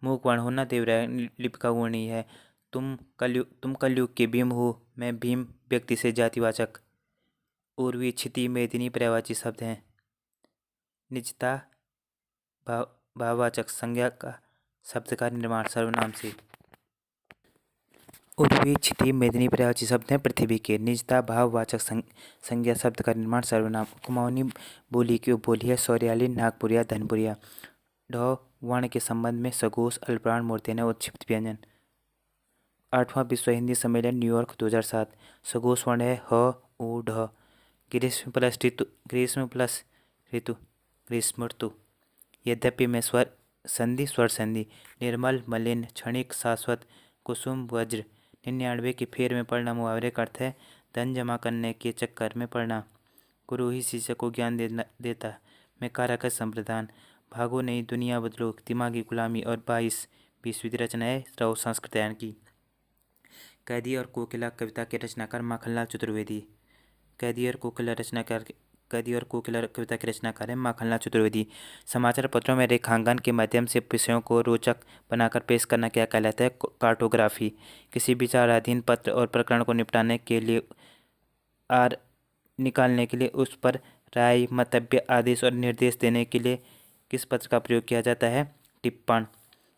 मूक वर्ण होना देवनागरी लिपि का गुण नहीं है। तुम कलयुग के भीम हो, मैं भीम व्यक्ति से जातिवाचक। उर्वी, क्षिति, मेदिनी पर्यायवाची शब्द हैं। निजता भाववाचक संज्ञा का शब्द का निर्माण सर्वनाम से। उर्वी, क्षिति, मेदिनी पर्यायवाची शब्द हैं पृथ्वी के। निजता भाववाचक संज्ञा शब्द का निर्माण सर्वनाम। कुमाऊनी बोली की उपबोली है सौरियाली, नागपुरिया, धनपुरिया। ढ वर्ण के संबंध में सघोष, अल्पप्राण, मूर्धन्य, उत्क्षिप्त व्यंजन। 8वां विश्व हिंदी सम्मेलन, न्यूयॉर्क, 2007। सघोष वर्ण है ह, उ, ढ। ग्रीष्म प्लस ऋतु, ग्रीष्म ऋतु। यद्यपि में स्वर संधि। निर्मल, मलिन, क्षणिक, शाश्वत। कुसुम, वज्र। 99 की फेर में पढ़ना मुहावरे का अर्थ है धन जमा करने के चक्कर में पढ़ना। गुरु ही शिष्य को ज्ञान देता। मैं कारक संप्रदान। भागो नहीं दुनिया बदलो, दिमागी गुलामी। और 20वीं रचना है राव संस्कृतायन की। कैदी और कोकिला कविता के रचनाकार माखनलाल चतुर्वेदी। कैदी और कोकिला कविता के रचनाकार है माखनलाल चतुर्वेदी। समाचार पत्रों में रेखांकन के माध्यम से विषयों को रोचक बनाकर पेश करना क्या कहलाता है? कार्टोग्राफी। किसी विचाराधीन पत्र और प्रकरण को निपटाने के लिए निकालने के लिए उस पर राय, मंतव्य, आदेश और निर्देश देने के लिए किस पत्र का प्रयोग किया जाता है? टिप्पण।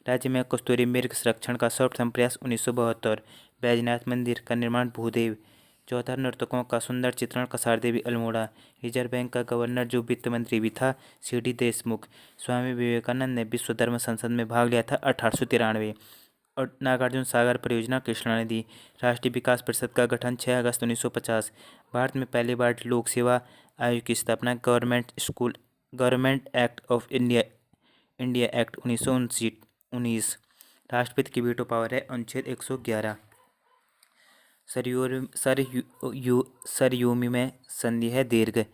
राज्य में कस्तूरी मृग संरक्षण का सर्वप्रथम प्रयास 1972। बैजनाथ मंदिर का निर्माण भूदेव। 14 नर्तकों का सुंदर चित्रण कसार देवी अल्मोड़ा। रिजर्व बैंक का गवर्नर जो वित्त मंत्री भी था, सी.डी. देशमुख। स्वामी विवेकानंद ने विश्व धर्म संसद में भाग लिया था 1893। और नागार्जुन सागर परियोजना, कृष्णा नदी। राष्ट्रीय विकास परिषद का गठन 6 अगस्त 1950। भारत में पहली बार लोक सेवा आयोग की स्थापना, government act of India act 1919। राष्ट्रपति की वीटो पावर है अनुच्छेद 111। सरयूमी में संधि है दीर्घ।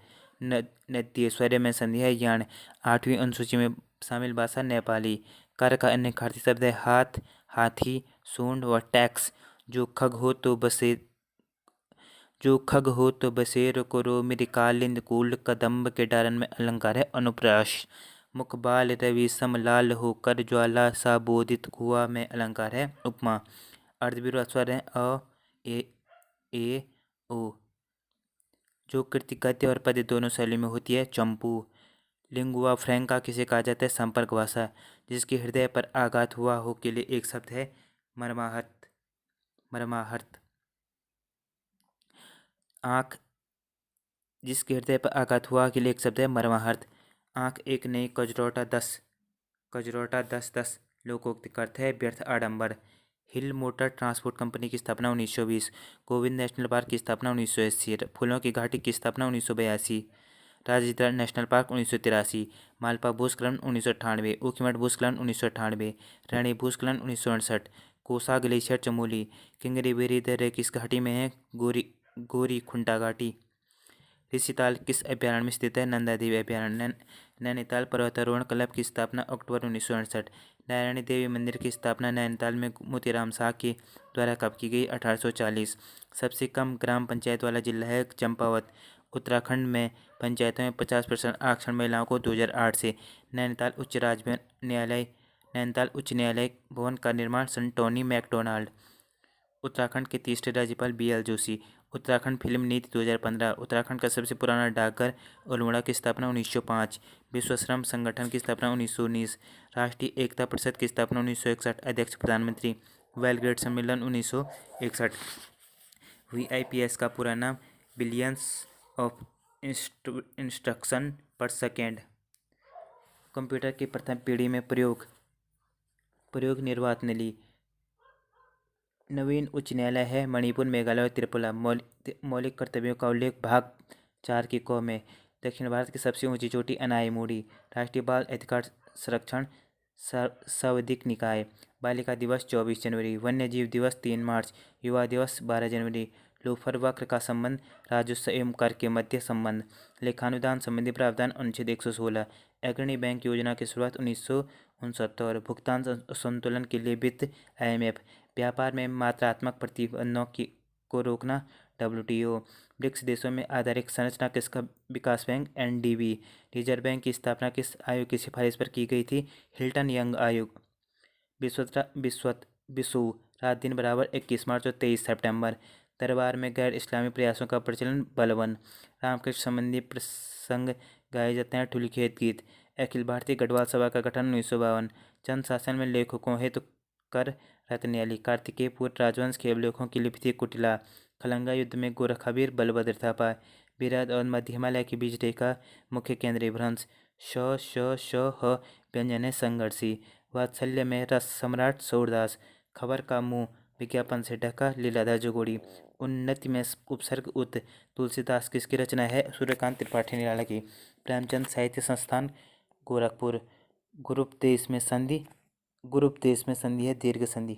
नद्येश्वर्य में संधि है यान। 8वीं अनुसूची में शामिल भाषा नेपाली। कर का अन्य खाती शब्द है हाथ, हाथी, सूंड व टैक्स। जो खग हो तो बसेर करो मृकालिंद कूल। कदम्ब के डारन में अलंकार है अनुप्रास। मुखबाल रवि सम लाल हो कर ज्वाला सा बोधित कुआ में अलंकार है उपमा। अर्धविराम स्वर है अ, ए, ओ। जो कृति गद्य और पद्य दोनों शैली में होती है चंपू। लिंगुआ फ्रैंका किसे कहा जाता है? संपर्क भाषा। जिसके हृदय पर आघात हुआ हो के लिए एक शब्द है मर्माहत। आँख। जिसके हृदय पर आघात हुआ के लिए एक शब्द है मर्माहत। आँख एक नई कजरौटा 10 लोकोक्ति का अर्थ है व्यर्थ आडंबर। हिल मोटर ट्रांसपोर्ट कंपनी की स्थापना 1920। गोविंद नेशनल पार्क की स्थापना 1980। फूलों की घाटी की स्थापना 1982। राजधीरा नेशनल पार्क 1983। मालपा भूस्खलन 1998। ऊखीमठ भूस्खलन 1998। रैणी भूस्खलन 1968। कोसा ग्लेशियर चमोली। किंगरी बेरी दर्रे किस घाटी में है? गोरी खुंटा घाटी। ऋषिताल किस अभ्यारण्य में स्थित है? नंदा देवी अभ्यारण्य। नैनीताल पर्वतारोहण क्लब की स्थापना अक्टूबर 1968। नारायणी देवी मंदिर की स्थापना नैनीताल में मोतीराम शाह के द्वारा कब की गई? 1840। सबसे कम ग्राम पंचायत वाला जिला है चंपावत। उत्तराखंड में पंचायतों में 50% आरक्षण महिलाओं को 2008 से। नैनीताल उच्च न्यायालय भवन का निर्माण सन टोनी मैकडोनाल्ड। उत्तराखंड के तीसरे राज्यपाल BL जोशी। उत्तराखंड फिल्म नीति 2015। उत्तराखंड का सबसे पुराना डाकघर अल्मोड़ा की स्थापना 1905। विश्व श्रम संगठन की स्थापना 1919। राष्ट्रीय एकता परिषद की स्थापना 1961। अध्यक्ष प्रधानमंत्री। बेलग्रेड सम्मेलन 1961। VIPS का पूरा नाम बिलियंस ऑफ इंस्ट्रक्शन पर सेकेंड। कंप्यूटर की प्रथम पीढ़ी में प्रयोग निर्वात नली। नवीन उच्च न्यायालय है मणिपुर, मेघालय और त्रिपुरा। मौलिक कर्तव्यों का उल्लेख भाग 4 की क में। दक्षिण भारत की सबसे ऊंची चोटी अनाईमुड़ी। राष्ट्रीय बाल अधिकार संरक्षण संवैधानिक निकाय। बालिका दिवस 24 जनवरी। वन्य जीव दिवस 3 मार्च। युवा दिवस 12 जनवरी। लोफर वक्र का संबंध राजस्व एवं कर के मध्य संबंध। लेखानुदान संबंधी प्रावधान अनुच्छेद 116। अग्रणी बैंक योजना की शुरुआत 1969। भुगतान संतुलन के लिए वित्त IMF। व्यापार में मात्रात्मक प्रतिबंधों को रोकना WTO। ब्रिक्स देशों में आधारिक संरचना किसका विकास बैंक NDB। रिजर्व बैंक की स्थापना किस आयोग की सिफारिश पर की गई थी? हिल्टन यंग आयोग। विश्व रात दिन बराबर 21 मार्च और 23 सितंबर। दरबार में गैर इस्लामी प्रयासों का प्रचलन बलवन। रामकृष्ण संबंधी प्रसंग गाए जाते हैं ठुलिखेत गीत। अखिल भारतीय गढ़वाल सभा का गठन 1952। चंद शासन में लेखकों हेतु कर रत्नयाली। कार्तिकेय पूर्व राजवंश के अवलेखों की लिपि थी कुटिला। खलंगा युद्ध में गोरखावीर बलभद्र थापा। विराट और मध्य हिमालय के बीच रेखा मुख्य केंद्रीय भ्रंश। श श श ह व्यंजन है संघर्षी। वात्सल्य में रस सम्राट सूरदास। खबर का मुंह विज्ञापन से ढका लीलाधर जोगोड़ी। उन्नति में उपसर्ग उत तुलसीदास किसकी रचना है? सूर्यकांत त्रिपाठी निराला की। प्रेमचंद साहित्य संस्थान गोरखपुर। गुरुपदेश में संधि है दीर्घ संधि।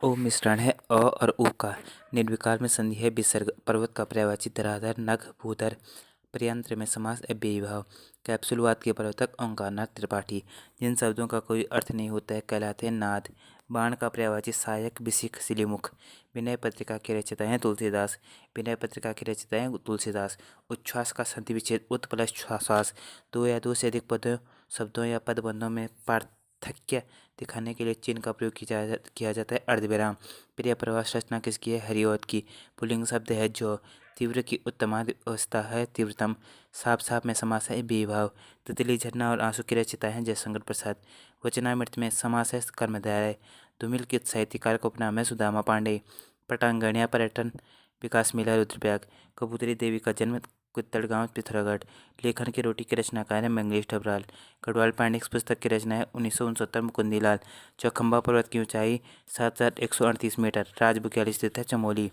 ओ मिश्रण है अ और उ का। निर्विकार में संधि है विसर्ग। पर्वत का पर्यायवाची धराधर नभ भूधर। पर्यंत्र में समास अव्ययी भाव। कैप्सूलवाद के प्रवर्तक ओंकारनाथ त्रिपाठी। जिन शब्दों का कोई अर्थ नहीं होता है कहलाते हैं नाद। बाण का पर्यायवाची सहायक बिसिक सिलीमुख। विनय पत्रिका के रचयिता हैं तुलसीदास। विनय पत्रिका के रचयिता हैं तुलसीदास। उच्छ्वास का संधि विच्छेद उत प्लस श्वास। दो या दो से अधिक पदों शब्दों या पदबंधों में पार्थक्य दिखाने के लिए चिन्ह का प्रयोग किया जाता है अर्धविराम। प्रिय प्रवास रचना किसकी है? हरिऔध की। पुल्लिंग शब्द है जो। तीव्र की उत्तमादि अवस्था है तीव्रतम। साफ साफ में समास है बेभाव। तितली झरना और आंसू की रचयिता है जयशंकर प्रसाद। वचनामृत में समास है कर्मधारय। धूमिल के साहित्यकार का उपनाम है सुदामा पांडे। पटांगणिया पर्यटन विकास मेला रुद्रप्रयाग। कबूतरी देवी का जन्म कुत्तड़गांव पिथौरागढ़। लेखन की रोटी की रचनाकार है मंगलेश डबराल। गढ़वाल पांडिक्स पुस्तक की रचना है 1969 मुकुंदीलाल। चौखंबा पर्वत की ऊंचाई 7138 मीटर। राजबुग्याल स्थित है चमोली।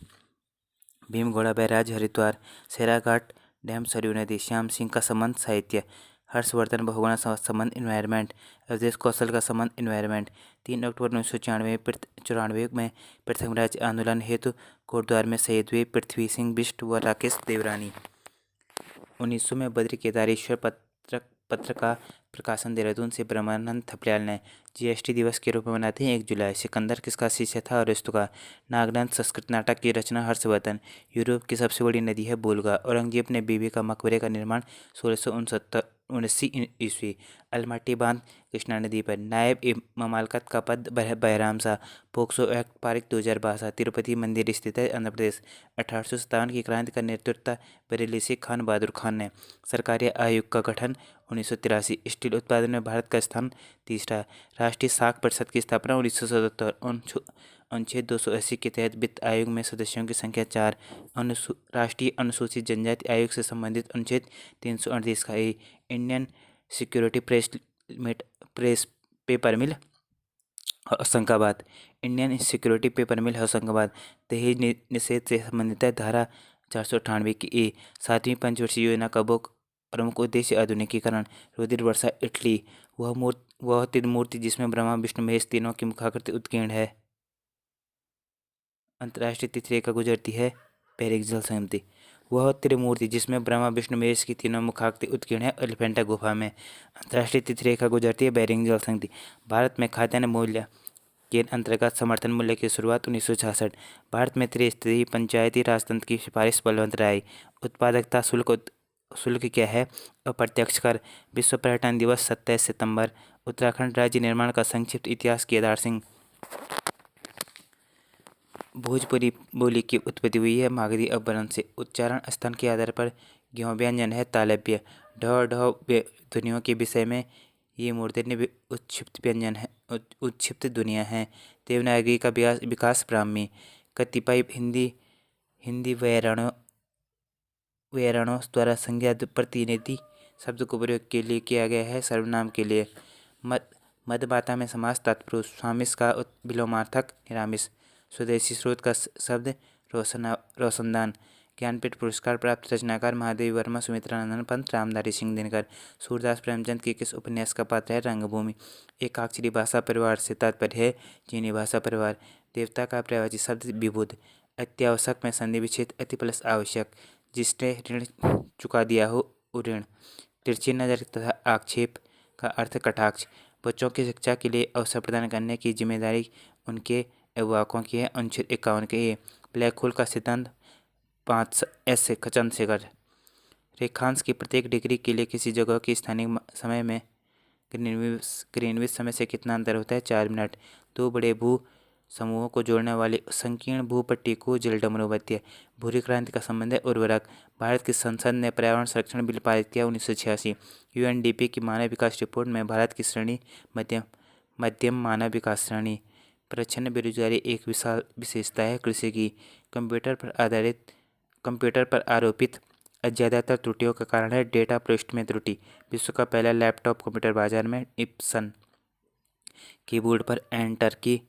भीमगोड़ा बैराज हरिद्वार। सैराघाट डैम सरयू नदी। श्याम सिंह का संबंध साहित्य। हर्षवर्धन बहुगुणा संबंध इन्वायरमेंट। अवधेश कौशल का संबंध इन्वायरमेंट। 3 अक्टूबर 1994 में प्रथम राज्य आंदोलन हेतु कोटद्वार में शहीद हुए पृथ्वी सिंह बिष्ट व राकेश देवरानी। 1900 में बद्री केदारेश्वर पत्र का प्रकाशन देहरादून से ब्रह्मानंद थपलियाल ने। GST दिवस के रूप में मनाते हैं 1 जुलाई। सिकंदर किसका शिष्य था? अरिस्तु का। नागनंद संस्कृत नाटक की रचना हर्षवर्धन। यूरोप की सबसे बड़ी नदी है वोल्गा। औरंगजेब ने बीबी का मकबरे का निर्माण 1679 ईस्वी। अलमाटी बांध कृष्णा नदी पर। नायब ममालकत का पद बहराम शाह। पोक्सो एक्ट पारित 2012। तिरुपति मंदिर स्थित है आंध्र प्रदेश। 1857 की क्रांति का नेतृत्व बरेली से खान बहादुर खान ने। सरकारी आयोग का गठन 1983। स्टील उत्पादन में भारत का स्थान तीसरा। राष्ट्रीय साख परिषद की स्थापना 1977। अनुच्छेद 280 के तहत वित्त आयोग में सदस्यों की संख्या 4। राष्ट्रीय अनुसूचित जनजाति आयोग से संबंधित अनुच्छेद 338 का इंडियन सिक्योरिटी प्रेस पेपर मिल होशंगाबाद। इंडियन सिक्योरिटी पेपर मिल होशंगाबाद। दहेज निषेध से संबंधित है धारा 498 की 7वीं पंचवर्षीय योजना का प्रमुख उद्देश्य आधुनिकीकरण। रुधिर वर्षा इटली। वह त्रिमूर्ति जिसमें ब्रह्मा विष्णु महेश तीनों की मुखाकृति उत्कीर्ण है। अंतर्राष्ट्रीय तिथि रेखा गुजरती है बेरिंग जल संधि। वह त्रिमूर्ति जिसमें ब्रह्मा विष्णु महेश की तीनों मुखाकृति उत्कीर्ण है एलिफेंटा गुफा में। अंतर्राष्ट्रीय तिथि रेखा गुजरती है बेरिंग जल संधि। भारत में खाद्यान्न मूल्य के अंतर्गत समर्थन मूल्य की शुरुआत 1966। भारत में त्रिस्तरीय पंचायती राजतंत्र की सिफारिश बलवंत राय। उत्पादकता शुल्क क्या है? अप्रत्यक्ष कर। विश्व पर्यटन दिवस 27 सितंबर। उत्तराखंड राज्य निर्माण का संक्षिप्त इतिहास केदार सिंह। भोजपुरी बोली की उत्पत्ति हुई है मागधी अपभ्रंश से। उच्चारण स्थान के आधार पर ज्ञ व्यंजन है तालव्य। ढ ढ ध्वनियों के विषय में ये मूर्धन्य उच्छिप्त व्यंजन है उच्छिप्त ध्वनियाँ हैं। देवनागरी का विकास ब्राह्मी। कतिपय हिंदी व्याकरणों द्वारा संज्ञा प्रतिनिधि शब्द को प्रयोग के लिए किया गया है सर्वनाम के लिए। मदबाता में समास तत्पुरुष। स्वामिस का विलोमार्थक निरामिष। स्वदेशी स्रोत का शब्द रोशनदान। ज्ञानपीठ पुरस्कार प्राप्त रचनाकार महादेवी वर्मा, सुमित्रा नंदन पंत, रामधारी सिंह दिनकर। सूरदास प्रेमचंद की किस उपन्यास का पात्र है रंगभूमि? एकाक्षरी भाषा परिवार से तात्पर्य है चीनी भाषा परिवार। देवता का पर्यायवाची शब्द विबुध। अत्यावश्यक में संधि विच्छेद अति प्लस आवश्यक। जिसने ऋण चुका दिया हो ऋण। तिरछी नजर तथा आक्षेप का अर्थ कटाक्ष। बच्चों की शिक्षा के लिए अवसर प्रदान करने की जिम्मेदारी उनके अभिभावकों की है। अनुच्छेद 51 के ये। ब्लैक होल का सिद्धांत 5 चंद्रशेखर। रेखांश की प्रत्येक डिग्री के लिए किसी जगह की स्थानीय समय में ग्रीनविच समय से कितना अंतर होता है? 4 मिनट। दो बड़े भू समूहों को जोड़ने वाली संकीर्ण भूपट्टी को जलडमरू कहते हैं। भूरी क्रांति का संबंध है उर्वरक। भारत की संसद ने पर्यावरण संरक्षण बिल पारित किया 1986। यूएनडीपी की मानव विकास रिपोर्ट में भारत की श्रेणी मध्यम मानव विकास श्रेणी। प्रच्छन्न बेरोजगारी एक विशाल विशेषता है कृषि की। कंप्यूटर पर आरोपित ज्यादातर त्रुटियों का कारण है डेटा प्रविष्टि में त्रुटि। विश्व का पहला लैपटॉप कंप्यूटर बाजार में इप्सन। कीबोर्ड पर एंटर की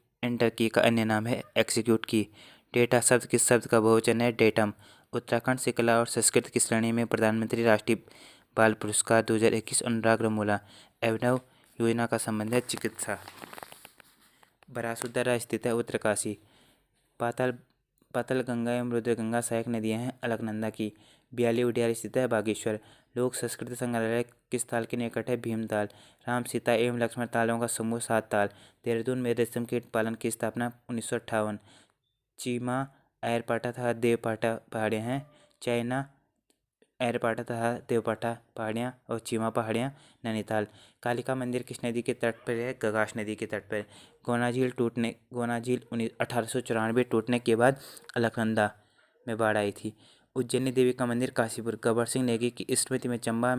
का अन्य नाम है एग्जीक्यूट की। डेटा शब्द किस शब्द का बहुवचन है? डेटम। उत्तराखंड से कला और संस्कृति की श्रेणी में प्रधानमंत्री राष्ट्रीय बाल पुरस्कार 2021 अनुराग रमोला। अभिनव योजना का संबंध है चिकित्सा। बरासुद्धारा स्थित है उत्तरकाशी। पाताल गंगा एवं रुद्रगंगा सहायक नदियां हैं अलकनंदा की। ब्याली उडियार स्थित है बागेश्वर। लोक संस्कृति संग्रहालय किस ताल के निकट है? भीमताल। राम सीता एवं लक्ष्मण तालों का समूह 7 ताल। देहरादून में रेशम कीट पालन की स्थापना 1958। चीमा एयरपाटा तथा देवपाटा पहाड़ियाँ हैं। चाइना एयरपाटा तथा देवपाटा पहाड़ियाँ और चीमा पहाड़ियाँ नैनीताल। कालिका मंदिर किस नदी के तट पर है? गगाश नदी के तट पर। गोना झील 1894 टूटने के बाद अलकनंदा में बाढ़ आई थी। उज्जैनी देवी का मंदिर काशीपुर। गबर सिंह नेगी की स्मृति में चंबा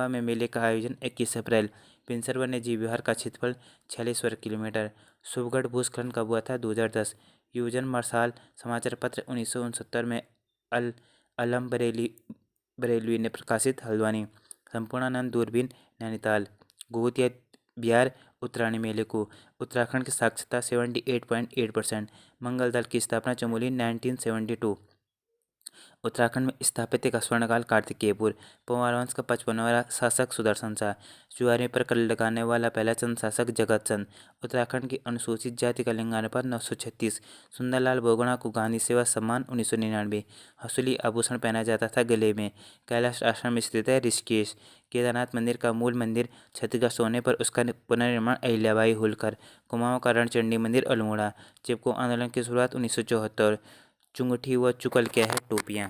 में मेले का आयोजन 21 अप्रैल। पिंसर वन्य जीव विहार का क्षेत्रफल 46 वर्ग किलोमीटर। शुभगढ़ भूस्खलन कब हुआ था? 2010। यूजन मरसाल समाचार पत्र 1969 में अलम बरेलवी ने प्रकाशित। हल्द्वानी। संपूर्णानंद दूरबीन नैनीताल। गोतिया बिहार उत्तरायणी मेले को। उत्तराखंड की साक्षरता 78.8%। मंगल दल की स्थापना चमोली 1972। उत्तराखंड में स्थापित एक स्वर्णकाल कार्तिकेयपुर। पंवार वंश का 55वां शासक सुदर्शन शाह। जुआरी पर कर लगाने वाला पहला चंद शासक जगत चंद। उत्तराखंड की अनुसूचित जाति का लिंगानुपात 936। सुंदरलाल बोगड़ा को गांधी सेवा सम्मान 1999। हसूली आभूषण पहना जाता था गले में। कैलाश आश्रम स्थित है ऋषिकेश। केदारनाथ मंदिर का मूल मंदिर क्षतिग्रस्त होने पर उसका पुनर्निर्माण अहिल्याबाई होलकर। कुमाऊं का रणचंडी मंदिर अल्मोड़ा। चिपको आंदोलन की शुरुआत 1974। चुंगठी व चुकल क्या है? टोपियाँ।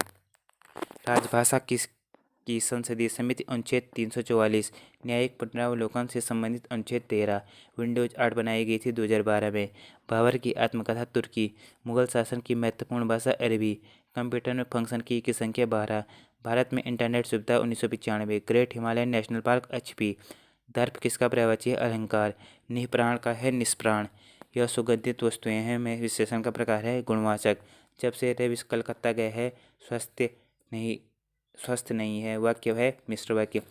राजभाषा की संसदीय समिति अनुच्छेद 344। न्यायिक पुनरावलोकन से संबंधित अनुच्छेद 13। विंडोज 8 बनाई गई थी 2012 में। बाबर की आत्मकथा तुर्की। मुगल शासन की महत्वपूर्ण भाषा अरबी। कंप्यूटर में फंक्शन की संख्या 12। भारत में इंटरनेट सुविधा 1995। Great Himalayan national park HP। दर्प किसका पर्यायवाची है? अलंकार। निःप्राण का है निष्प्राण। यह सुगंधित वस्तुएं हैं में विशेषण का प्रकार है गुणवाचक। जब से रेविस कलकत्ता गए हैं स्वस्थ नहीं है वाक्य है मिश्र वाक्य।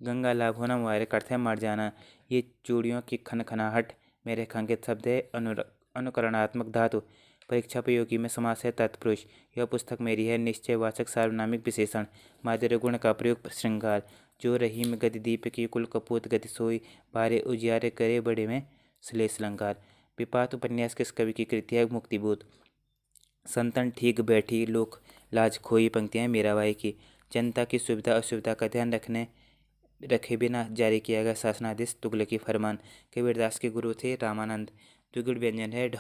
गंगा लाभ होना मुबारक अर्थ है मर जाना। ये चूड़ियों की खनखनाहट में रेखांकित शब्द है अनुकरणात्मक धातु। परीक्षापयोगी में समास है तत्पुरुष। यह पुस्तक मेरी है निश्चयवाचक सार्वनामिक विशेषण। माधुर्य गुण का प्रयोग श्रृंगार। जो रही में गति दीप की कुल कपूत गति सोई बारे उजियारे करे बड़े में श्लेष अलंकार। विपात उपन्यास किस कवि की कृति है? मुक्तिबोध। संतन ठीक बैठी लोक लाज खोई पंक्तियां मीराबाई की। जनता की सुविधा असुविधा का ध्यान रखे बिना जारी किया गया शासनादेश तुगलकी फरमान। कबीरदास के गुरु थे रामानंद। द्विगुण व्यंजन है ढ।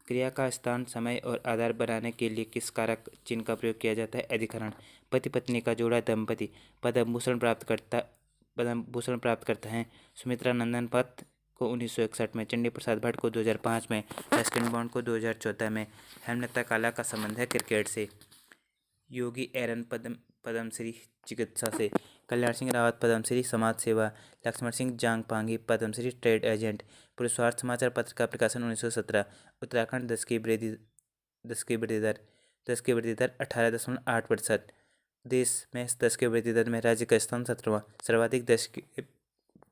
क्रिया का स्थान समय और आधार बनाने के लिए किस कारक चिन्ह का प्रयोग किया जाता है? अधिकरण। पति पत्नी का जोड़ा दंपति। पद्मभूषण प्राप्त करता है। सुमित्रा नंदन पत को 1961 में। चंडी प्रसाद भट्ट को 2005 में। रस्किन बॉन्ड को 2014 में। हेमलता काला का संबंध है क्रिकेट से। योगी एरन पद्मश्री चिकित्सा से। कल्याण सिंह रावत पद्मश्री समाज सेवा। Lakshman Singh Jangpangi Padmashri trade agent. पुरुषार्थ समाचार पत्र का प्रकाशन 1917। उत्तराखंड 10 की वृद्धि दर 18.8%। देश में 10 की वृद्धि दर में राज्य का स्थान 17वां। सर्वाधिक 10 की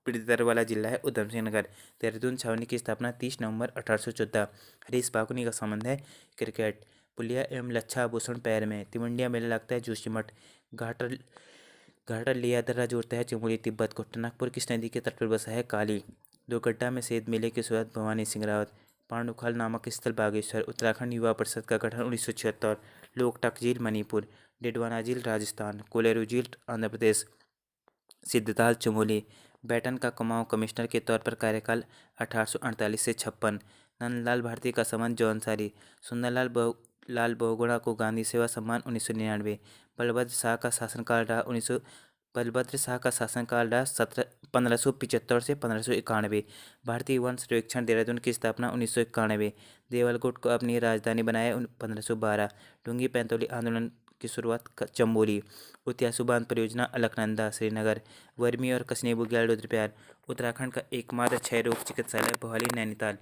वृद्धि दर वाला जिला है उधम सिंह नगर। देहरादून छावनी की स्थापना 30 नवंबर 1814। हरीश बाकुनी का संबंध है क्रिकेट। पुलिया एवं लच्छा आभूषण पैर में। तिवंडिया मेला लगता है जोशीमठ। घाटल घाटल लिया दर्रा जोड़ता है चमोली तिब्बत को। टनकपुर किस नदी के तट पर बसा है? काली। दोगड्डा में सेद मेले की शुरुआत भवानी सिंह रावत। पांडुखाल नामक स्थल बागेश्वर। उत्तराखंड युवा परिषद का गठन 1976। लोकटक झील मणिपुर। डिडवाना झील राजस्थान। कोलेरू झील आंध्र प्रदेश। सिद्धताल चमोली। बैटन का कुमाऊं कमिश्नर के तौर पर कार्यकाल 1848 से 56। नंदलाल भारती का संबंध जौनसारी। सुंदरलाल लाल बहुगुणा को गांधी सेवा सम्मान 1999। बलभद्र शाह का शासनकाल रहा 1575 से 1591। भारतीय वन सर्वेक्षण देहरादून की स्थापना 1991। देवलकोट को अपनी राजधानी बनाया 1512। डूंगी पैंतोली आंदोलन की शुरुआत चंबोली। उतियासु बांध परियोजना अलकनंदा श्रीनगर। वर्मी और कसनी बुग्याल रुद्रप्रयाग। उत्तराखंड का एकमात्र क्षय रोग चिकित्सालय भोपाली नैनीताल।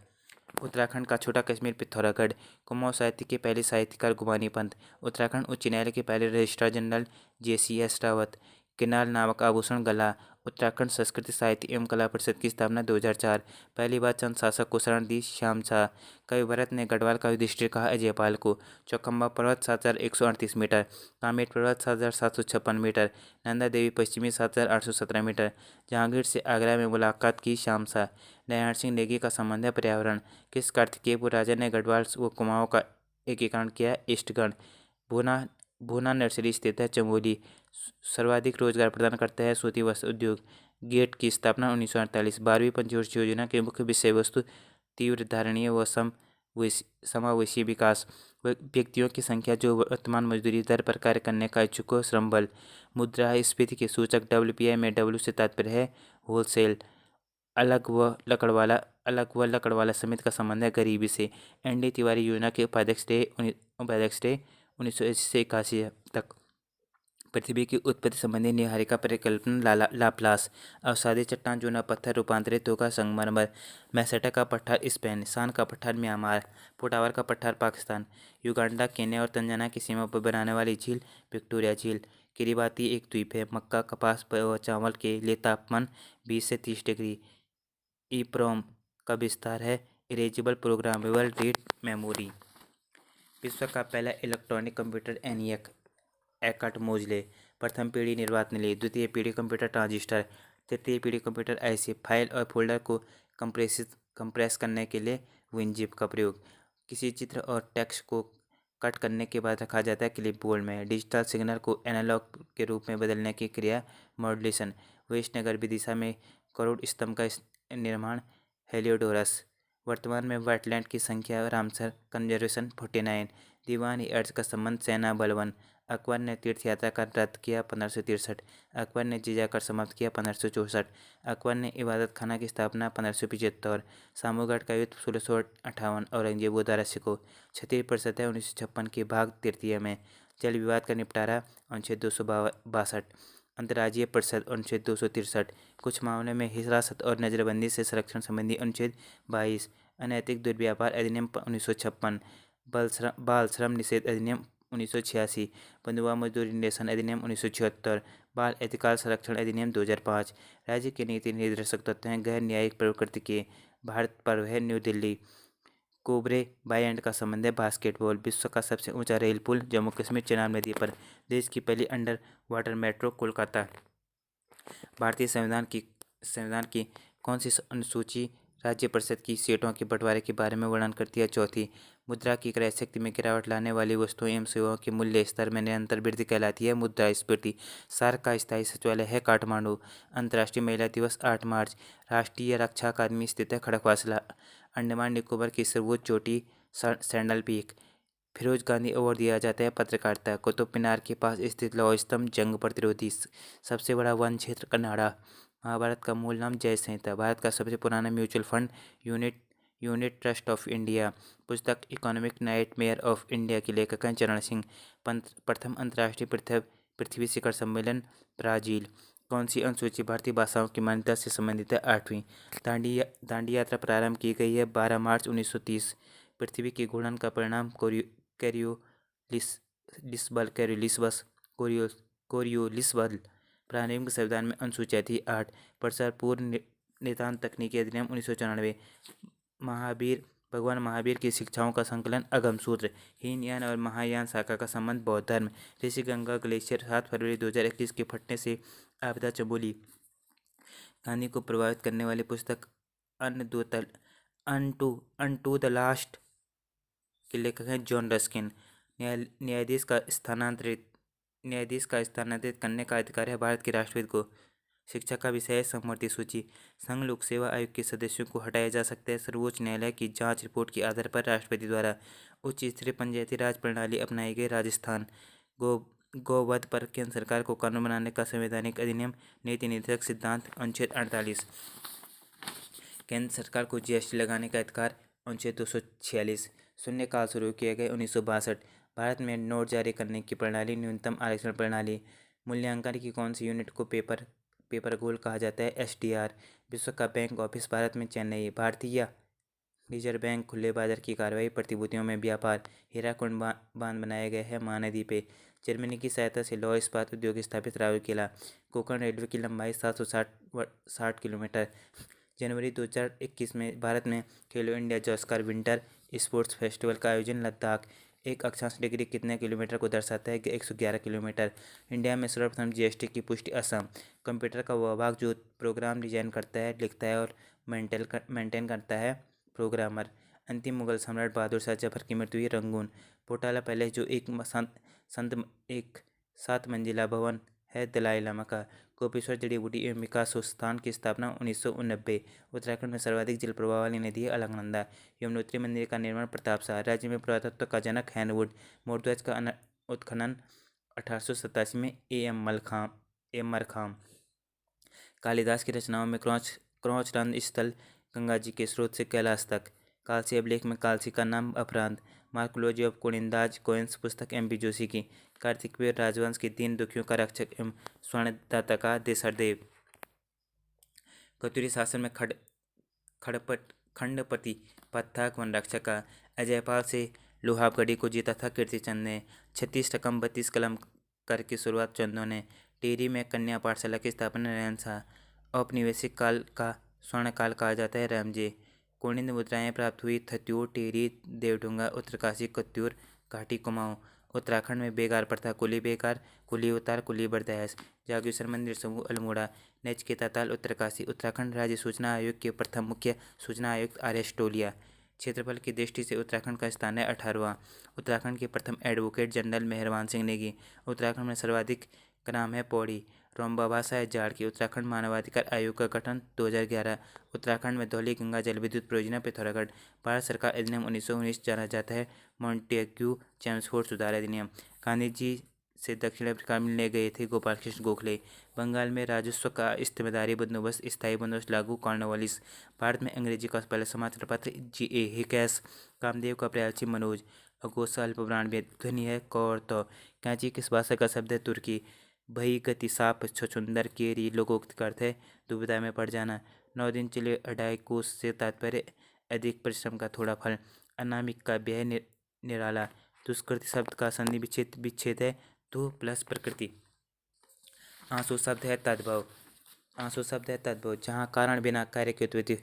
उत्तराखंड का छोटा कश्मीर पिथौरागढ़। कुमाऊं साहित्य के पहले साहित्यकार गुमानी पंत। उत्तराखंड उच्च न्यायालय के पहले registrar general JCS Rawat. Canal नामक आभूषण गला। उत्तराखंड संस्कृति साहित्य एवं कला परिषद की स्थापना 2004। पहली बार चंद शासक को शरण दी श्याम शाह। कवि भरत ने गढ़वाल का युधिष्ठिर कहा अजयपाल को। चौखंबा पर्वत 7138 मीटर। कामेट पर्वत 7756 मीटर। नंदा देवी पश्चिमी 7817 मीटर। जहांगीर से आगरा में मुलाकात की श्याम शाह। नारायण सिंह नेगी का संबंध है पर्यावरण। किस कार्तिकेयपुर राजा ने गढ़वाल व कुमाऊं का एकीकरण किया? ईस्टगढ़। भूना भूना नर्सरी स्थित है चमोली। सर्वाधिक रोजगार प्रदान करता है सूती वस्त्र उद्योग। गेट की स्थापना 1948। 12वीं पंचवर्षीय योजना के मुख्य विषय वस्तु तीव्र धारणीय व समावेशी विकास। व्यक्तियों की संख्या जो वर्तमान मजदूरी दर पर कार्य करने का इच्छुक हो श्रम बल। मुद्रास्फीति के सूचक WPI में W से तात्पर्य है होलसेल। अलग व लकड़वाला समिति का संबंध है गरीबी से। ND तिवारी योजना के उपाध्यक्ष थे 1980 से 81 तक। पृथ्वी की उत्पत्ति संबंधी निहारिका परिकल्पना लाप्लास। अवसादी चट्टान चूना पत्थर रूपांतरित होगा संगमरमर। मैसेटा का पठार स्पेन। सान का पठार म्यांमार। पोटावर का पठार पाकिस्तान। युगांडा केन्या और तंजानिया की सीमा पर बनाने वाली झील विक्टोरिया झील। किरिबाती एक द्वीप है। मक्का कपास व चावल के लिए तापमान 20 से 30 डिग्री। EEPROM का विस्तार है इरेजेबल प्रोग्रामेबल रीड मेमोरी। विश्व का पहला इलेक्ट्रॉनिक कंप्यूटर ENIAC एकट मोजले। प्रथम पीढ़ी निर्वात निलय। द्वितीय पीढ़ी कंप्यूटर ट्रांजिस्टर। तृतीय पीढ़ी कंप्यूटर IC। फाइल और फोल्डर को कंप्रेस करने के लिए WinZip का प्रयोग। किसी चित्र और टेक्स्ट को कट करने के बाद रखा जाता है क्लिपबोर्ड में। डिजिटल सिग्नल को एनालॉग के रूप में बदलने की क्रिया मॉड्यूलेशन। वैष्णगर विदिशा में करोड़ स्तंभ का निर्माण हेलियोडोरस। वर्तमान में वेटलैंड की संख्या रामसर कंजर्वेशन 49। दीवानी अर्ज का संबंध सेना बलवन। अकबर ने तीर्थ यात्रा का रद्द किया 1563। अकबर ने जिज़्या कर समाप्त किया 1564। अकबर ने इबादत खाना की स्थापना 1575। सामूगढ़ का युद्ध 1658 औरंगजेब द्वारा सिको। क्षत्रिय परिषद है 1956 की भाग तृतीय में। जल विवाद का निपटारा अनुच्छेद 262। अंतर्राज्यीय परिषद अनुच्छेद 263। कुछ मामले में हिरासत और नजरबंदी से संरक्षण संबंधी अनुच्छेद 22। अनैतिक दुर्व्यापार अधिनियम 1956। बाल श्रम निषेध अधिनियम 1986। बंधुआ मजदूरी निर्देशन अधिनियम 1976। बाल अधिकार संरक्षण अधिनियम 2005। राज्य के नीति निर्देशक तत्व हैं गैर न्यायिक प्रकृति के। भारत पर्व है न्यू दिल्ली। कोबरे बायएंड का संबंध है बास्केटबॉल। विश्व का सबसे ऊंचा रेल पुल जम्मू कश्मीर चेनाब नदी पर। देश की पहली अंडर वाटर मेट्रो कोलकाता। भारतीय संविधान की कौन सी अनुसूची राज्य परिषद की सीटों के बंटवारे के बारे में वर्णन करती है? चौथी। मुद्रा की क्रय शक्ति में गिरावट लाने वाली वस्तुओं एवं सेवाओं के मूल्य स्तर में निरंतर वृद्धि कहलाती है मुद्रास्फीति। सार्क का स्थायी सचिवालय है काठमांडू। अंतर्राष्ट्रीय महिला दिवस 8 मार्च। राष्ट्रीय रक्षा अकादमी स्थित है खड़गवासला। अंडमान निकोबार की सर्वोच्च चोटी Saddle Peak. Firoz Gandhi award दिया जाता है पत्रकारिता। कुतुब मीनार के पास स्थित लौह स्तंभ जंग प्रतिरोधी। सबसे बड़ा वन क्षेत्र कनाडा। महाभारत का मूल नाम जय संहिता। भारत का सबसे पुराना mutual fund unit trust of India. पुस्तक इकोनॉमिक नाइटमेयर ऑफ इंडिया के लेखक हैं चरण सिंह। प्रथम अंतर्राष्ट्रीय पृथ्वी शिखर सम्मेलन ब्राजील। कौन सी अनुसूची भारतीय भाषाओं की मान्यता से संबंधित है? 8वीं। दांडी यात्रा प्रारंभ की गई है 12 मार्च 1930। पृथ्वी के घूर्णन का परिणाम कोरियोलिस बल। प्रारंभिक संविधान में अनुसूचियाँ थी 8। प्रसार पूर्व निदान तकनीकी अधिनियम 1994। महावीर भगवान महावीर की शिक्षाओं का संकलन अगम सूत्र। हीनयान और महायान शाखा का संबंध बौद्ध धर्म। ऋषि गंगा ग्लेशियर 7 फरवरी 2021 के फटने से आपदा चमोली। गांधी को प्रभावित करने वाली पुस्तक अनटू द लास्ट के लेखक हैं जॉन रस्किन। न्यायाधीश का स्थानांतरित करने का अधिकार है भारत के राष्ट्रपति को। शिक्षा का विषय है समवर्ती सूची। संघ लोक सेवा आयोग के सदस्यों को हटाया जा सकता है। सर्वोच्च न्यायालय की जांच रिपोर्ट के आधार पर राष्ट्रपति द्वारा उच्च स्तरीय पंचायती राज प्रणाली अपनाई गई। राजस्थान गोवध पर केंद्र सरकार को कानून बनाने का संवैधानिक अधिनियम नीति निर्देशक सिद्धांत। अनुच्छेद 48 केंद्र सरकार को जीएसटी लगाने का अधिकार। अनुच्छेद 246 शून्यकाल शुरू किया गया 1962। भारत में नोट जारी करने की प्रणाली। न्यूनतम आरक्षण प्रणाली। मूल्यांकन की कौन सी यूनिट को पेपर गोल्ड कहा जाता है? एसडीआर। विश्व का बैंक ऑफिस भारत में चेन्नई। भारतीय रिजर्व बैंक खुले बाजार की कार्रवाई। प्रतिभूतियों में व्यापार। हीराकुंड बांध बनाया गया है महानदी पे। जर्मनी की सहायता से लौह इस्पात उद्योग स्थापित। राउरकेला। कोंकण रेलवे की लंबाई 760 किलोमीटर। जनवरी 2021 में भारत में खेलो इंडिया जॉस्कर विंटर स्पोर्ट्स फेस्टिवल का आयोजन। लद्दाख। एक अक्षांश डिग्री कितने किलोमीटर को दर्शाता है? 111 किलोमीटर। इंडिया में सर्वप्रथम जीएसटी की पुष्टि असम। कंप्यूटर का वह भाग जो प्रोग्राम डिजाइन करता है, लिखता है और मेंटेन करता है, प्रोग्रामर। अंतिम मुगल सम्राट बहादुर शाह जफर की मृत्यु हुई रंगून। पोटाला पैलेस जो एक 7 मंजिला भवन है दलाई लामा का। गोपेश्वर जड़ी बूटी एवं विकास संस्थान की स्थापना 1990। उत्तराखंड में सर्वाधिक जल प्रवाह वाली नदी है अलकनंदा। यमुनोत्री मंदिर का निर्माण प्रताप शाह। राज्य में पुरातत्व का जनक हैनवुड। मोरध्वज का उत्खनन 1887 में एम मरखाम। कालिदास की रचनाओं में क्रौच रंध्र स्थल गंगा जी के स्रोत से कैलाश तक। कालसी अभिलेख में कालसी का नाम अपरांत। मार्कोलॉजी ऑफ कोनिंदाज कोइंस पुस्तक एम.पी. जोशी की। कार्तिकवीर राजवंश के 3 दुखियों का रक्षक एवं स्वर्णदाता का देसरदेव। कतुरी शासन में खंडपति पत्थाक वन रक्षक का। अजयपाल से लोहाबगढ़ी को जीता था कीर्तिचंद ने। 36 टकम 32 कलम कर की शुरुआत चंदों ने। टिहरी में कन्या पाठशाला की स्थापना नरेंद्र शाह। औपनिवेशिक काल का स्वर्ण काल कहा जाता है रामजे। कुंडित मुद्राएं प्राप्त हुई थत्यूर, टिहरी, देवडूंगा, उत्तरकाशी, कत्यूर, घाटी, कुमाऊं। उत्तराखंड में बेगार प्रथा। कुली बेगार, कुली उतार, कुली बरदयास। जागेश्वर मंदिर समूह अल्मोड़ा। नचिकेता ताल उत्तरकाशी। उत्तराखंड राज्य सूचना आयोग के प्रथम मुख्य सूचना आयुक्त आर.एस. टोलिया। क्षेत्रफल की दृष्टि से उत्तराखंड का स्थान है 18वां। उत्तराखंड के प्रथम एडवोकेट जनरल मेहरबान सिंह नेगी। उत्तराखंड में सर्वाधिक ग्राम है पौड़ी। रोम्बा भाषा है जाड़ की। उत्तराखंड मानवाधिकार आयोग का गठन 2011। उत्तराखंड में धौली गंगा जल विद्युत परियोजना पिथौरागढ़। भारत सरकार अधिनियम 1919 जाना जाता है मॉन्टेग्यू चेम्सफोर्ड सुधार अधिनियम। गांधी जी से दक्षिण अफ्रीका मिलने गए थे गोपाल कृष्ण गोखले। बंगाल में राजस्व का इस्तेमारी बंदोबस्त स्थायी बंदोबस्त लागू। कॉर्नवालिस। भारत में अंग्रेजी का पहला समाचार पत्र G.A. हिकेस। कामदेव का प्रयासी मनोज। अगोसा अल्पप्राण ध्वनि है कौर तो। कैंची किस भाषा का शब्द है? तुर्की। भई गति साप छछुंदर केरी लोकोक्त का अर्थ है दुविधा में पड़ जाना। 9 दिन चले अढ़ाई कोस से तात्पर्य अधिक परिश्रम का थोड़ा फल। अनामिक का व्यय निराला। दुष्कृति शब्द का संधि विच्छेद है दु प्लस प्रकृति। आंसू शब्द है तद्भव। जहाँ कारण बिना कार्य की उत्पत्ति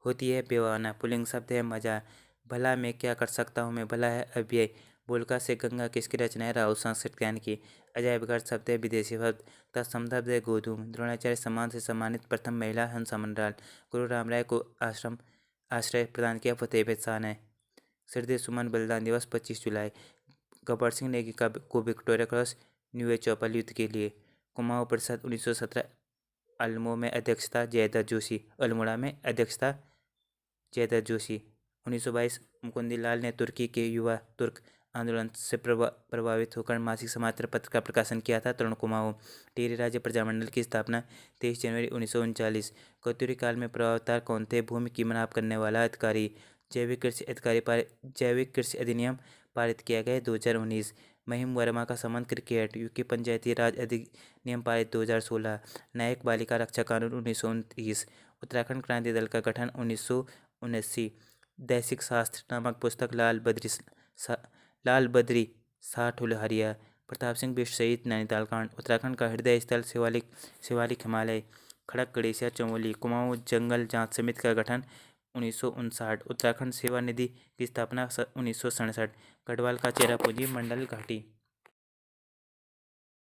होती है बेवाना। पुल्लिंग शब्द है मजा। भला मैं क्या कर सकता हूँ मैं भला है अव्यय। बोलका से गंगा किसकी रचना है? राहुल संस्कृत ज्ञान की। अजायबघर शब्द है विदेशी शब्द। तत्सम शब्द है गोधूम। द्रोणाचार्य सम्मान से सम्मानित प्रथम महिला हंसा मंडराल। गुरु रामराय को आश्रय प्रदान किया फतेह शाह ने। श्रद्धेय सुमन बलिदान दिवस 25 जुलाई। गब्बर सिंह नेगी को विक्टोरिया क्रॉस न्यू चौपाल युद्ध के लिए। कुमाऊं परिषद 1917। अल्मोड़ा में अध्यक्षता जयदत्त जोशी। 1922 मुकुंदलाल ने तुर्की के युवा तुर्क आंदोलन से प्रभावित होकर मासिक समाचार पत्र का प्रकाशन किया था तरुण कुमाऊं। टिहरी राज्य प्रजामंडल की स्थापना 23 जनवरी 1939। कत्यूरी काल में प्रवक्ता कौन थे? भूमि की मनाप करने वाला अधिकारी। जैविक कृषि अधिनियम पारित किया गया 2019। महिम वर्मा का संबंध क्रिकेट। यूके पंचायती राज अधिनियम पारित 2016। न्यायिक बालिका रक्षा कानून 1929। उत्तराखंड क्रांति दल का गठन 1979। दैसिक शास्त्र नामक पुस्तक लाल बद्री शाह ठुलहरिया। प्रताप सिंह बिष्ट शहीद नैनीताल कांड। उत्तराखंड का हृदय स्थल शिवालिक हिमालय। खड़क ग्लेशियर चमोली। कुमाऊं जंगल जांच समिति का गठन 1959। उत्तराखंड सेवा निधि की स्थापना 1967। गढ़वाल का चेरापूंजी मंडल घाटी।